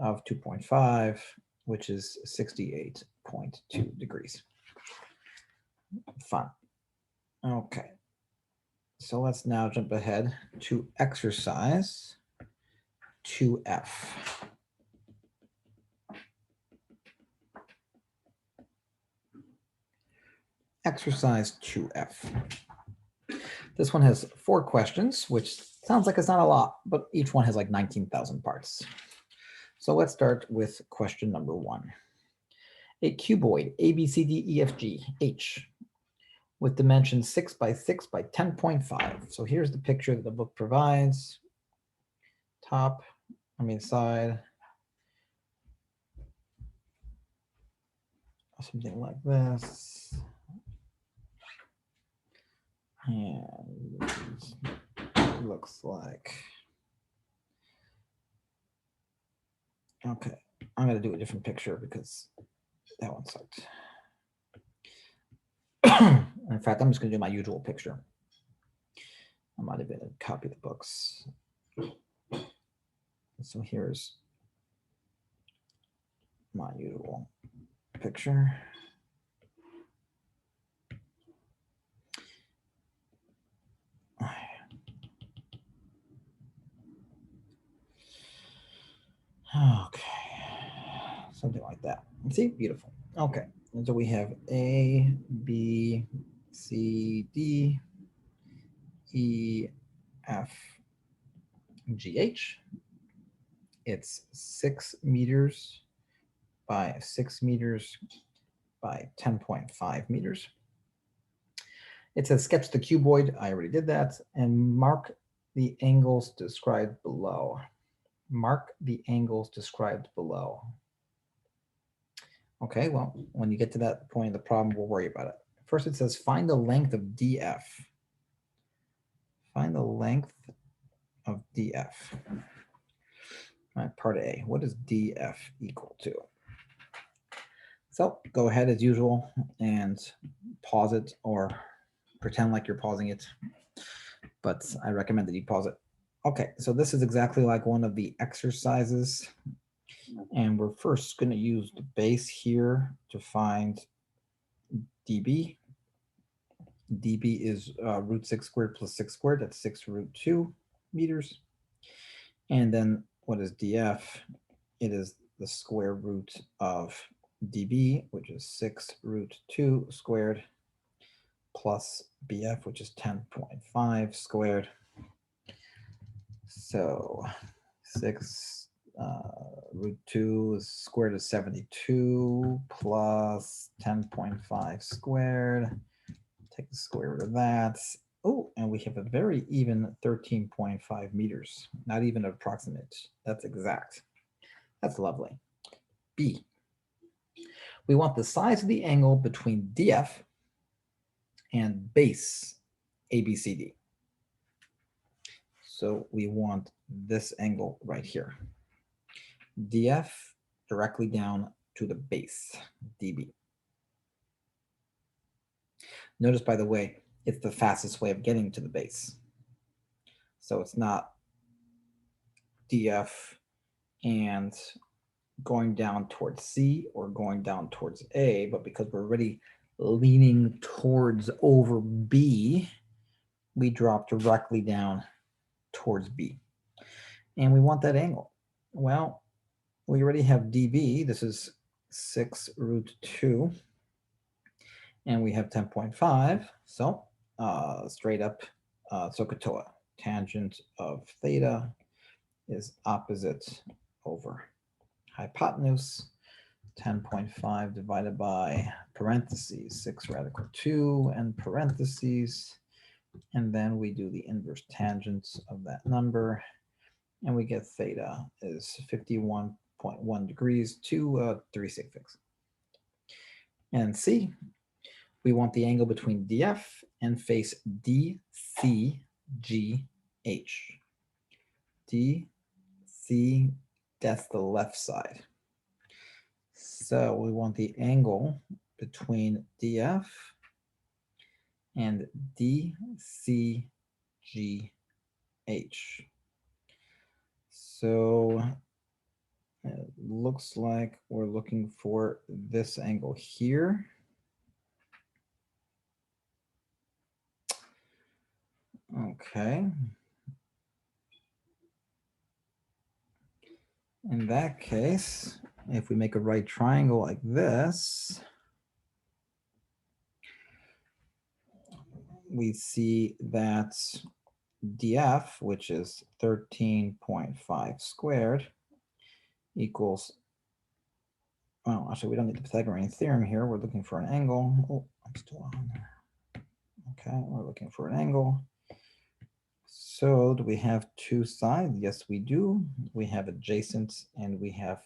of 2.5, which is 68.2 degrees. Fun. Okay. So let's now jump ahead to exercise 2F. Exercise 2F. This one has 4 questions, which sounds like it's not a lot, but each one has like 19,000 parts. So let's start with question number 1. A cuboid ABCDEFG H with dimensions 6 by 6 by 10.5. So here's the picture that the book provides. Side. Something like this. And it looks like, okay, I'm going to do a different picture because that one sucked. In fact, I'm just going to do my usual picture. I might have been to copy the books. So here's my usual picture. Okay, something like that. See, beautiful. Okay, and so we have A, B, C, D, E, F, G, H. It's 6 meters by 6 meters by 10.5 meters. It says sketch the cuboid. I already did that. And mark the angles described below. Mark the angles described below. Okay, well, when you get to that point of the problem, we'll worry about it. First, it says find the length of DF. Find the length of DF. All right, part A. What does DF equal to? So go ahead as usual and pause it or pretend like you're pausing it. But I recommend that you pause it. Okay, so this is exactly like one of the exercises. And we're first going to use the base here to find dB. dB is root 6 squared plus 6 squared. That's 6 root 2 meters. And then what is dF? It is the square root of dB, which is 6 root 2 squared, plus BF, which is 10.5 squared. So 6 root 2 squared is 72 plus 10.5 squared. Take the square root of that. Oh, and we have a very even 13.5 meters. Not even approximate. That's exact. That's lovely. B. We want the size of the angle between DF and base ABCD. So we want this angle right here. DF directly down to the base, DB. Notice, by the way, it's the fastest way of getting to the base. So it's not DF and going down towards C or going down towards A, but because we're already leaning towards over B, we drop directly down towards B. And we want that angle. Well, we already have dB. This is 6 root 2. And we have 10.5. So straight up SOHCAHTOA. Tangent of theta is opposite over hypotenuse. 10.5 divided by parentheses, 6 radical 2 and parentheses. And then we do the inverse tangents of that number. And we get theta is 51.1 degrees to 3 sig figs. And C, we want the angle between DF and face DCGH. DC, that's the left side. So we want the angle between DF and DCGH. So it looks like we're looking for this angle here. Okay. In that case, if we make a right triangle like this, we see that DF, which is 13.5 squared, equals, well, actually, we don't need the Pythagorean theorem here. We're looking for an angle. Oh, I'm still on. Okay, we're looking for an angle. So do we have two sides? Yes, we do. We have adjacent and we have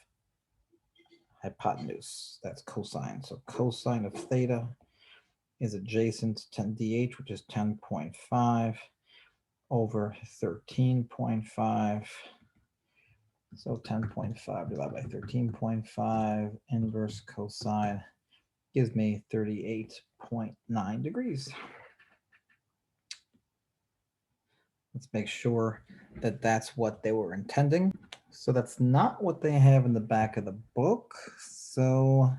hypotenuse. That's cosine. So cosine of theta is adjacent to dh, which is 10.5 over 13.5. So 10.5 divided by 13.5 inverse cosine gives me 38.9 degrees. Let's make sure that that's what they were intending. So that's not what they have in the back of the book. So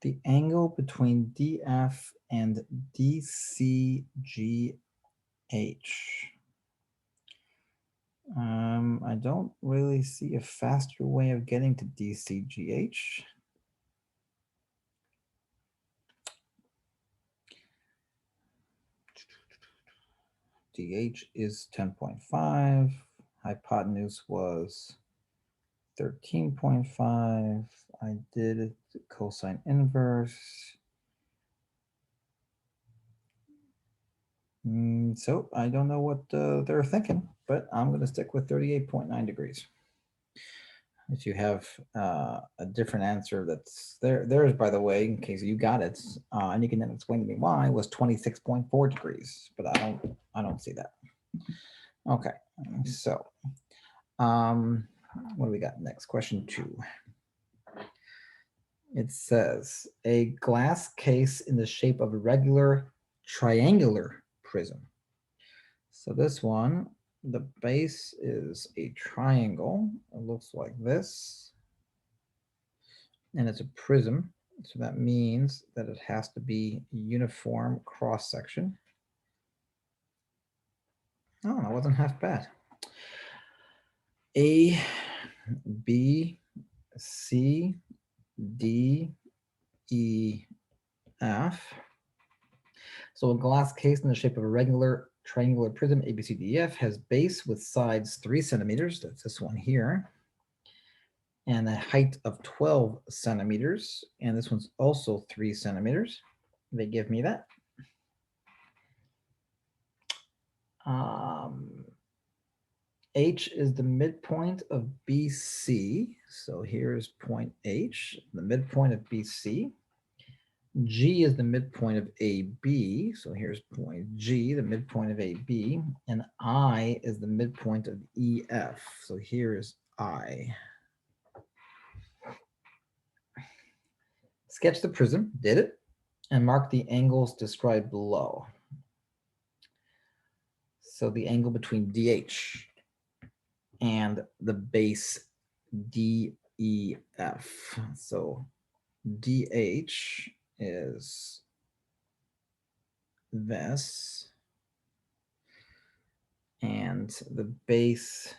the angle between DF and DCGH. I don't really see a faster way of getting to DCGH. DH is 10.5. Hypotenuse was 13.5. I did cosine inverse. So I don't know what they're thinking, but I'm going to stick with 38.9 degrees. If you have a different answer, that's theirs, by the way, in case you got it, and you can then explain to me why, was 26.4 degrees, but I don't see that. Okay, so what do we got next? Question 2. It says a glass case in the shape of a regular triangular prism. So this one, the base is a triangle. It looks like this. And it's a prism. So that means that it has to be uniform cross section. Oh, that wasn't half bad. A, B, C, D, E, F. So a glass case in the shape of a regular triangular prism, ABCDEF, has base with sides 3 centimeters. That's this one here. And a height of 12 centimeters. And this one's also 3 centimeters. They give me that. H is the midpoint of BC. So here's point H, the midpoint of BC. G is the midpoint of AB. So here's point G, the midpoint of AB. And I is the midpoint of EF. So here is I. Sketch the prism, did it, and mark the angles described below. So the angle between DH and the base DEF. So DH is this, and the base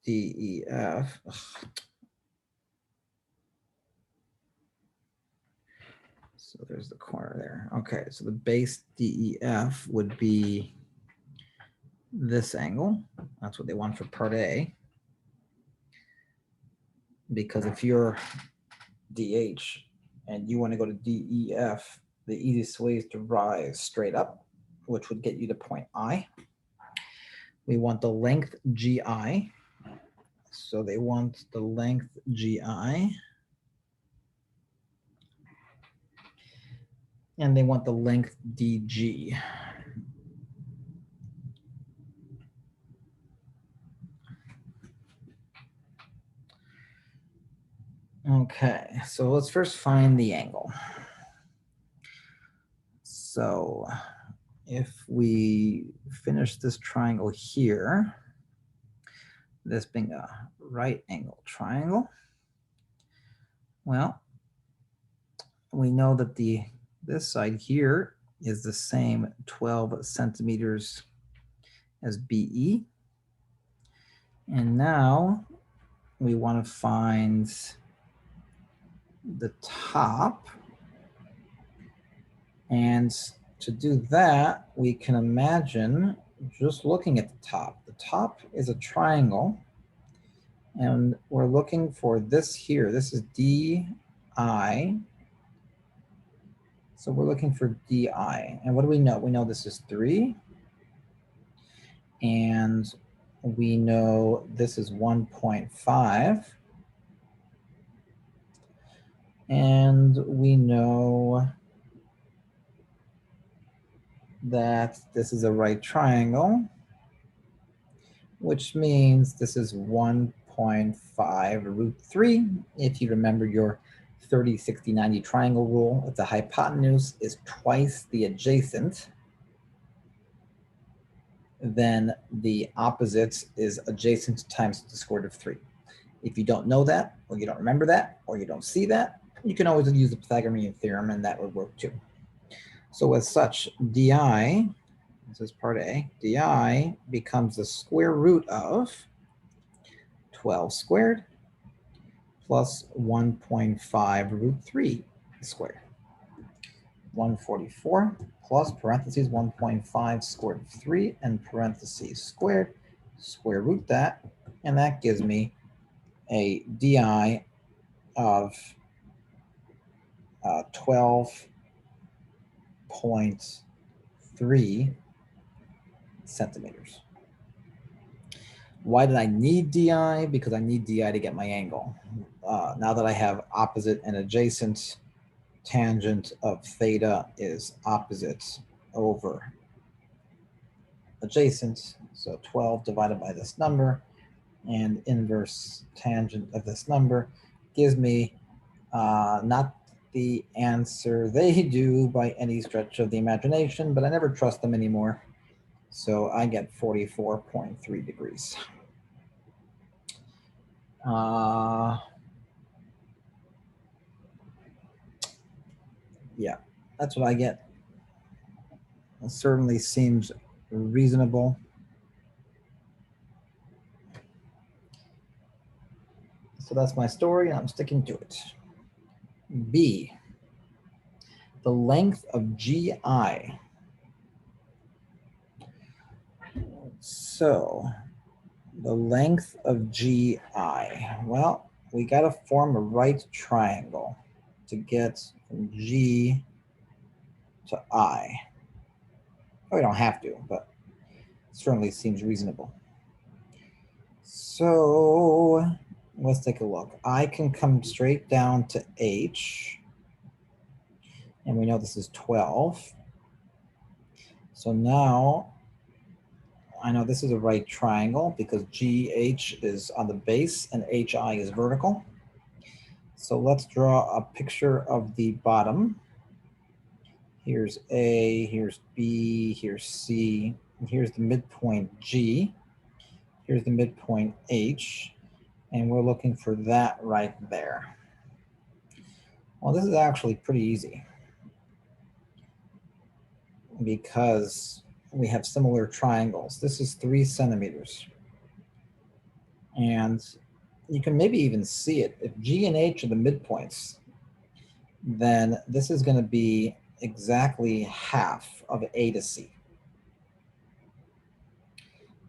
DEF. So there's the corner there. Okay, so the base DEF would be this angle. That's what they want for part A. Because if you're DH and you want to go to DEF, the easiest way is to rise straight up, which would get you to point I. We want the length GI. So they want the length GI. And they want the length DG. Okay, so let's first find the angle. So if we finish this triangle here, this being a right angle triangle, well, we know that this side here is the same 12 centimeters as BE. And now we want to find the top. And to do that, we can imagine just looking at the top. The top is a triangle. And we're looking for this here. This is DI. So we're looking for DI. And what do we know? We know this is 3. And we know this is 1.5. And we know that this is a right triangle, which means this is 1.5 root 3. If you remember your 30, 60, 90 triangle rule, if the hypotenuse is twice the adjacent, then the opposite is adjacent times the square root of 3. If you don't know that, or you don't remember that, or you don't see that, you can always use the Pythagorean theorem and that would work too. So as such, DI, this is part A, DI becomes the square root of 12 squared plus 1.5 root 3 squared. 144 plus parentheses 1.5 square root of 3 and parentheses squared, square root that, and that gives me a DI of 12 12.3 centimeters. Why did I need DI? Because I need DI to get my angle. Now that I have opposite and adjacent, tangent of theta is opposite over adjacent. So 12 divided by this number, and inverse tangent of this number gives me not the answer they do by any stretch of the imagination, but I never trust them anymore. So I get 44.3 degrees. Yeah, that's what I get. It certainly seems reasonable. So that's my story, and I'm sticking to it. B, the length of GI. So the length of GI. Well, we got to form a right triangle to get from G to I. We don't have to, but it certainly seems reasonable. So let's take a look. I can come straight down to H, and we know this is 12. So now I know this is a right triangle because GH is on the base and HI is vertical. So let's draw a picture of the bottom. Here's A, here's B, here's C, and here's the midpoint G. Here's the midpoint H, and we're looking for that right there. Well, this is actually pretty easy because we have similar triangles. This is 3 centimeters. And you can maybe even see it. If G and H are the midpoints, then this is going to be exactly half of A to C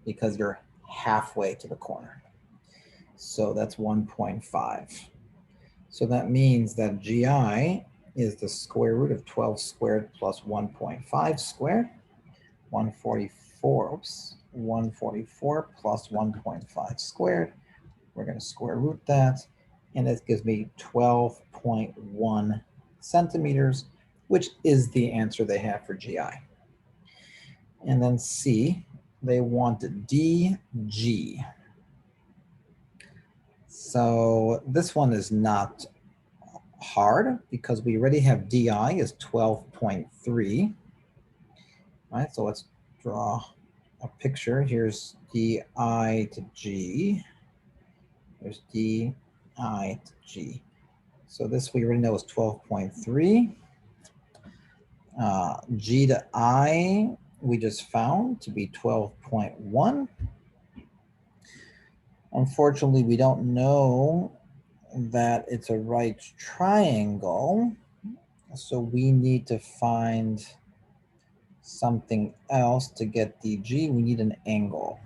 because you're halfway to the corner. So that's 1.5. So that means that GI is the square root of 12 squared plus 1.5 squared. 144, oops, 144 plus 1.5 squared. We're going to square root that, and that gives me 12.1 centimeters, which is the answer they have for GI. And then C, they want DG. So this one is not hard because we already have DI is 12.3. Right, so let's draw a picture. Here's DI to G. There's DI to G. So this we already know is 12.3. G to I we just found to be 12.1. Unfortunately, we don't know that it's a right triangle, so we need to find something else to get DG. We need an angle.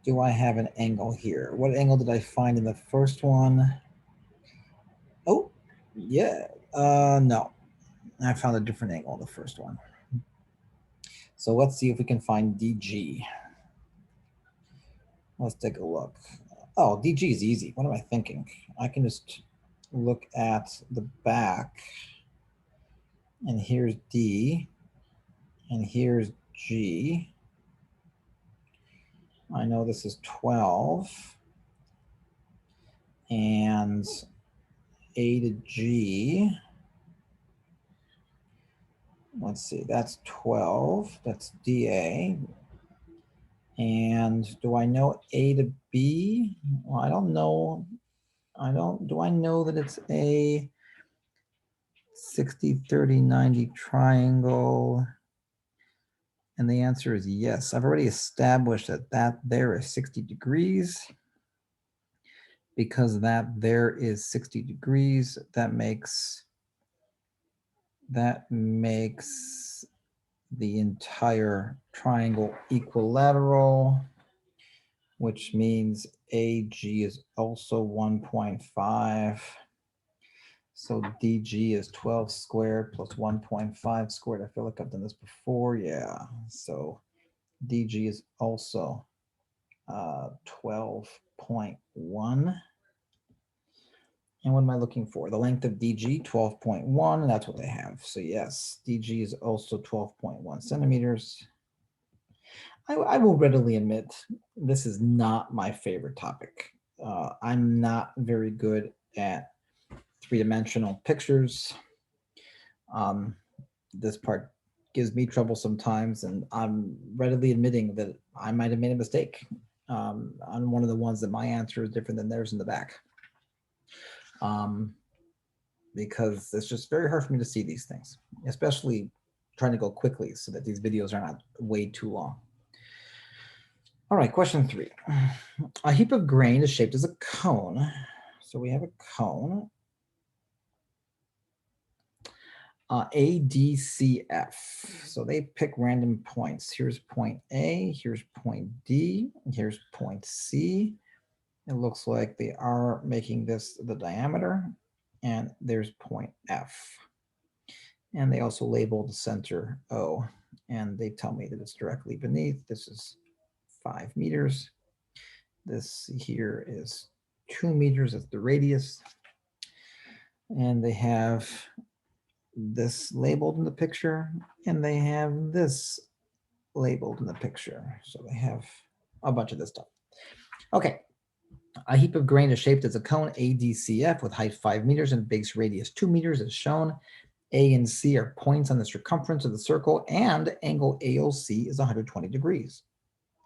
Do I have an angle here? What angle did I find in the first one? Oh, yeah. No, I found a different angle in the first one. So let's see if we can find DG. Let's take a look. Oh, DG is easy. What am I thinking? I can just look at the back, and here's D, and here's G. I know this is 12, and A to G. Let's see, that's 12, that's DA. And do I know A to B? Well, I don't know. Do I know that it's a 60, 30, 90 triangle? And the answer is yes. I've already established that there is 60 degrees. Because that there is 60 degrees, that makes the entire triangle equilateral, which means AG is also 1.5. So DG is 12 squared plus 1.5 squared. I feel like I've done this before. Yeah. So DG is also 12.1. And what am I looking for? The length of DG, 12.1. That's what they have. So yes, DG is also 12.1 centimeters. I will readily admit this is not my favorite topic. I'm not very good at three-dimensional pictures. This part gives me trouble sometimes, and I'm readily admitting that I might have made a mistake on one of the ones that my answer is different than theirs in the back. Because it's just very hard for me to see these things, especially trying to go quickly so that these videos are not way too long. All right, question 3. A heap of grain is shaped as a cone. So we have a cone. ADCF. So they pick random points. Here's point A, here's point D, here's point C. It looks like they are making this the diameter, and there's point F. And they also label the center O, and they tell me that it's directly beneath. This is 5 meters. This here is 2 meters. That's the radius. And they have this labeled in the picture, and they have this labeled in the picture. So they have a bunch of this stuff. Okay. A heap of grain is shaped as a cone ADCF with height 5 meters and base radius 2 meters as shown. A and C are points on the circumference of the circle, and angle AOC is 120 degrees.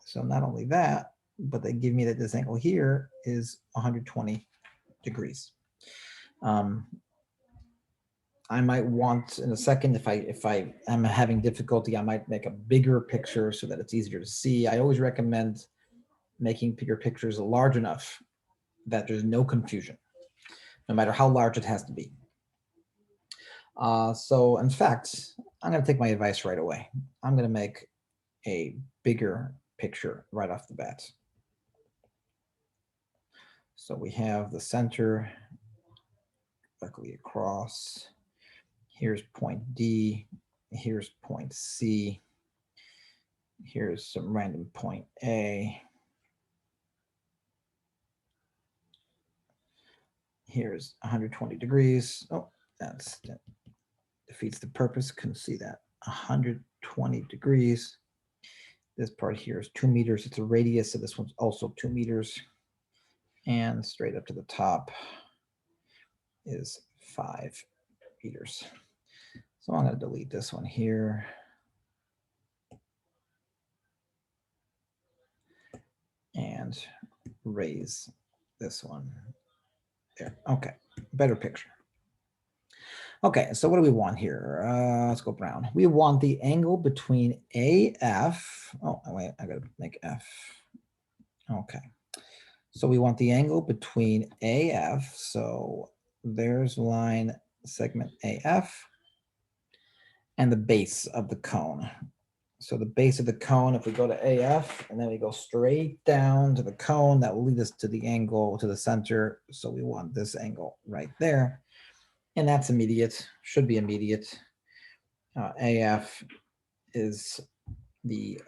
So not only that, but they give me that this angle here is 120 degrees. I might want in a second, if I am having difficulty, I might make a bigger picture so that it's easier to see. I always recommend making bigger pictures large enough that there's no confusion, no matter how large it has to be. So in fact, I'm going to take my advice right away. I'm going to make a bigger picture right off the bat. So we have the center directly across. Here's point D. Here's point C. Here's some random point A. Here's 120 degrees. Oh, that defeats the purpose. Couldn't see that. 120 degrees. This part here is 2 meters. It's a radius, so this one's also 2 meters. And straight up to the top is 5 meters. So I'm going to delete this one here. And raise this one there. Okay, better picture. Okay, so what do we want here? Let's go brown. We want the angle between AF. Oh, wait, I got to make F. Okay. So we want the angle between AF. So there's line segment AF and the base of the cone. So the base of the cone, if we go to AF and then we go straight down to the cone, that will lead us to the angle to the center. So we want this angle right there. And that's immediate, should be immediate. AF is the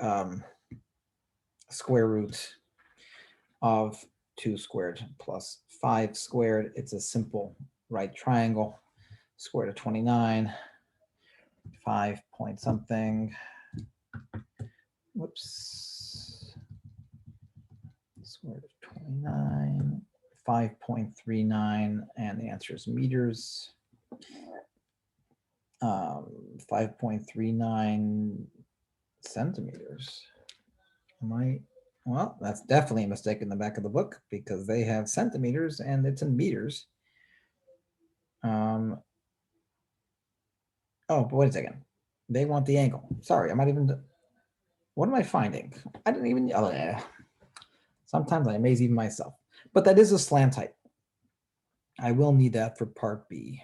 square root of 2 squared plus 5 squared. It's a simple right triangle. Square root of 29, 5 point something. Whoops. Square root of 29, 5.39, and the answer is meters. 5.39 centimeters. Well, that's definitely a mistake in the back of the book because they have centimeters and it's in meters. Oh, but wait a second. They want the angle. Sorry, I'm not even. What am I finding? I didn't even. Oh, yeah. Sometimes I amaze even myself. But that is a slant height. I will need that for part B.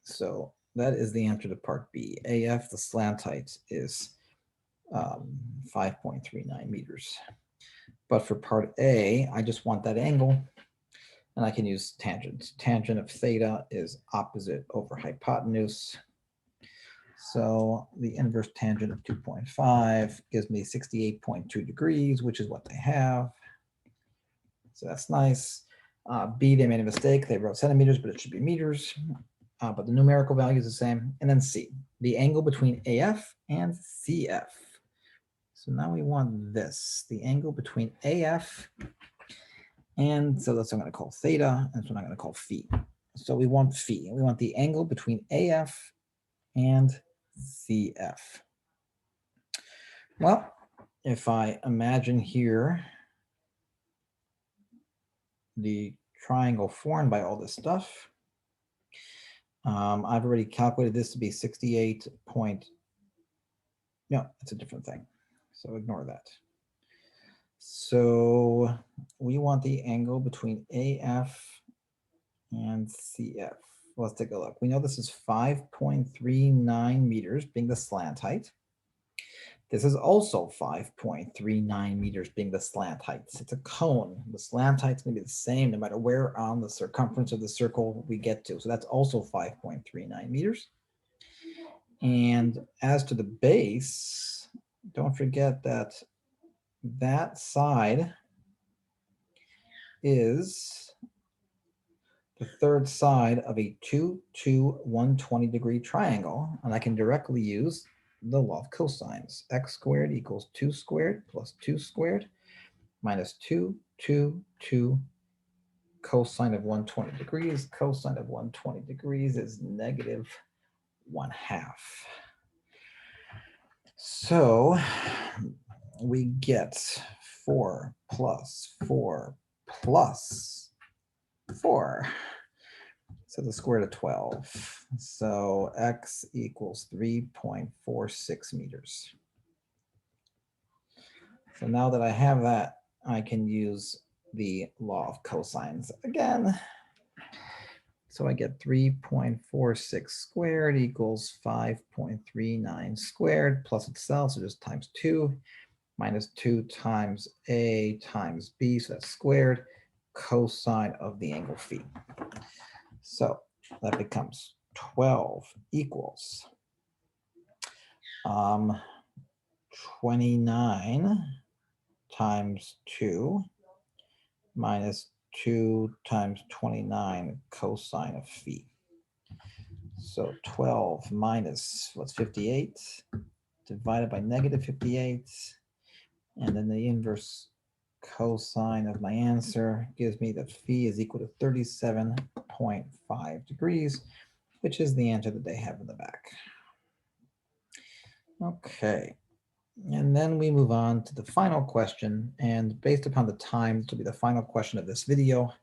So that is the answer to part B. AF, the slant height, is 5.39 meters. But for part A, I just want that angle And I can use tangents. Tangent of theta is opposite over hypotenuse. So the inverse tangent of 2.5 gives me 68.2 degrees, which is what they have. So that's nice. B, they made a mistake. They wrote centimeters, but it should be meters. But the numerical value is the same. And then C, the angle between AF and CF. So now we want this, the angle between AF, and so that's what I'm going to call theta, and that's what I'm going to call phi. So we want phi. We want the angle between AF and CF. Well, if I imagine here the triangle formed by all this stuff, I've already calculated this to be 68 point. No, it's a different thing. So ignore that. So we want the angle between AF and CF. Let's take a look. We know this is 5.39 meters being the slant height. This is also 5.39 meters being the slant height. It's a cone. The slant height's going to be the same no matter where on the circumference of the circle we get to. So that's also 5.39 meters. And as to the base, don't forget that that side is the third side of a 2, 2, 120 degree triangle. And I can directly use the law of cosines. X squared equals 2 squared plus 2 squared minus 2, 2, 2 cosine of 120 degrees. Cosine of 120 degrees is negative 1/2. So we get 4 plus 4 plus 4. So the square root of 12. So x equals 3.46 meters. So now that I have that, I can use the law of cosines again. So I get 3.46 squared equals 5.39 squared plus itself, so just times 2, minus 2 times a times b, so that's squared, cosine of the angle phi. So that becomes 12 equals 29 times 2 minus 2 times 29 cosine of phi. So 12 minus, what's 58, divided by negative 58, and then the inverse cosine of my answer gives me that phi is equal to 37.5 degrees, which is the answer that they have in the back. Okay, and then we move on to the final question, and based upon the time, this will be the final question of this video.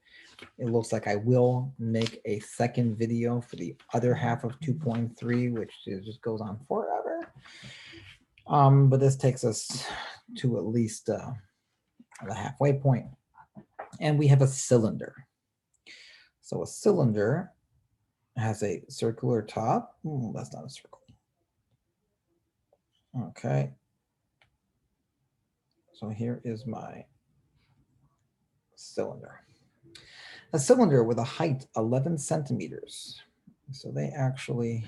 It looks like I will make a second video for the other half of 2.3, which just goes on forever. But this takes us to at least the halfway point. And we have a cylinder. So a cylinder has a circular top. That's not a circle. Okay. So here is my cylinder. A cylinder with a height 11 centimeters. So they actually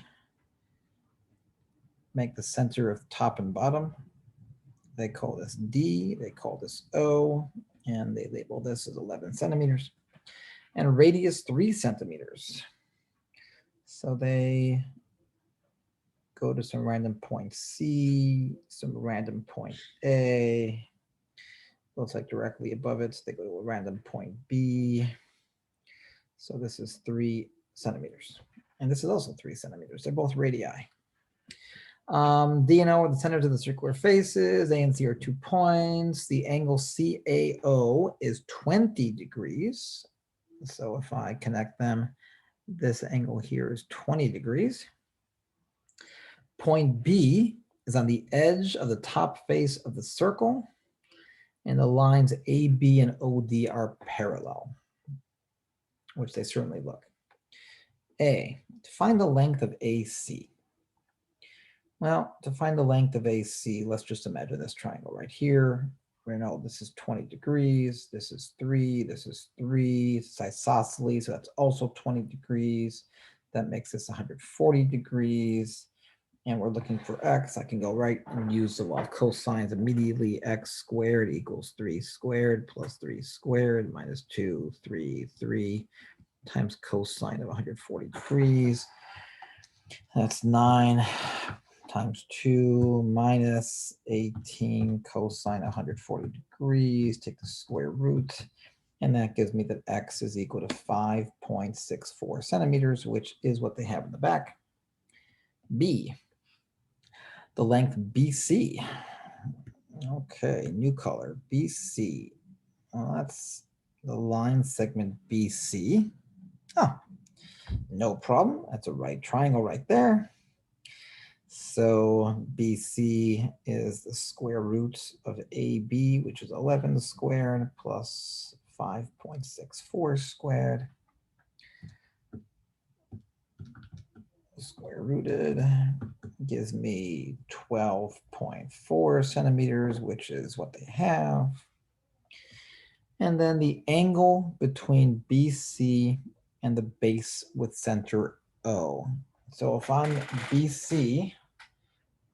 make the center of top and bottom. They call this D, they call this O, and they label this as 11 centimeters. And radius 3 centimeters. So they go to some random point C, some random point A. Looks like directly above it, so they go to a random point B. So this is 3 centimeters. And this is also 3 centimeters. They're both radii. D and O are the centers of the circular faces. A and C are 2 points. The angle CAO is 20 degrees. So if I connect them, this angle here is 20 degrees. Point B is on the edge of the top face of the circle. And the lines AB and OD are parallel, which they certainly look. A, to find the length of AC. Well, to find the length of AC, let's just imagine this triangle right here. we know this is 20 degrees, this is 3, this is 3, it's isosceles, so that's also 20 degrees. That makes this 140 degrees. And we're looking for x. I can go right and use the law of cosines immediately. X squared equals 3 squared plus 3 squared minus 2, 3, 3 times cosine of 140 degrees. That's 9 times 2 minus 18 cosine 140 degrees. Take the square root. And that gives me that x is equal to 5.64 centimeters, which is what they have in the back. B. The length BC. Okay, new color, BC. Well, that's the line segment BC. Oh, no problem. That's a right triangle right there. So BC is the square root of AB, which is 11 squared plus 5.64 squared. Square rooted gives me 12.4 centimeters, which is what they have. And then the angle between BC and the base with center O. So if I'm BC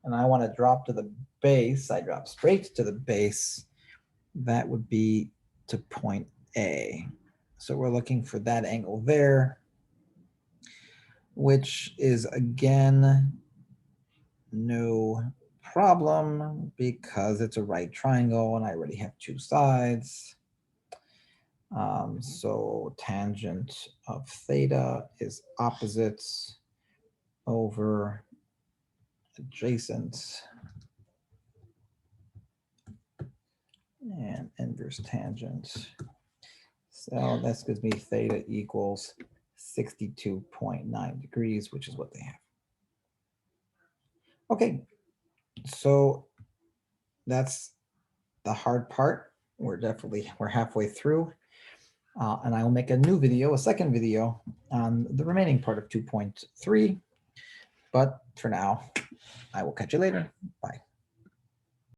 and I want to drop to the base, I drop straight to the base, that would be to point A. So we're looking for that angle there, which is again no problem because it's a right triangle and I already have two sides. So tangent of theta is opposites over adjacent and inverse tangent. So that gives me theta equals 62.9 degrees, which is what they have. Okay, so that's the hard part. We're halfway through. And I will make a new video, a second video on the remaining part of 2.3. But for now, I will catch you later. Bye.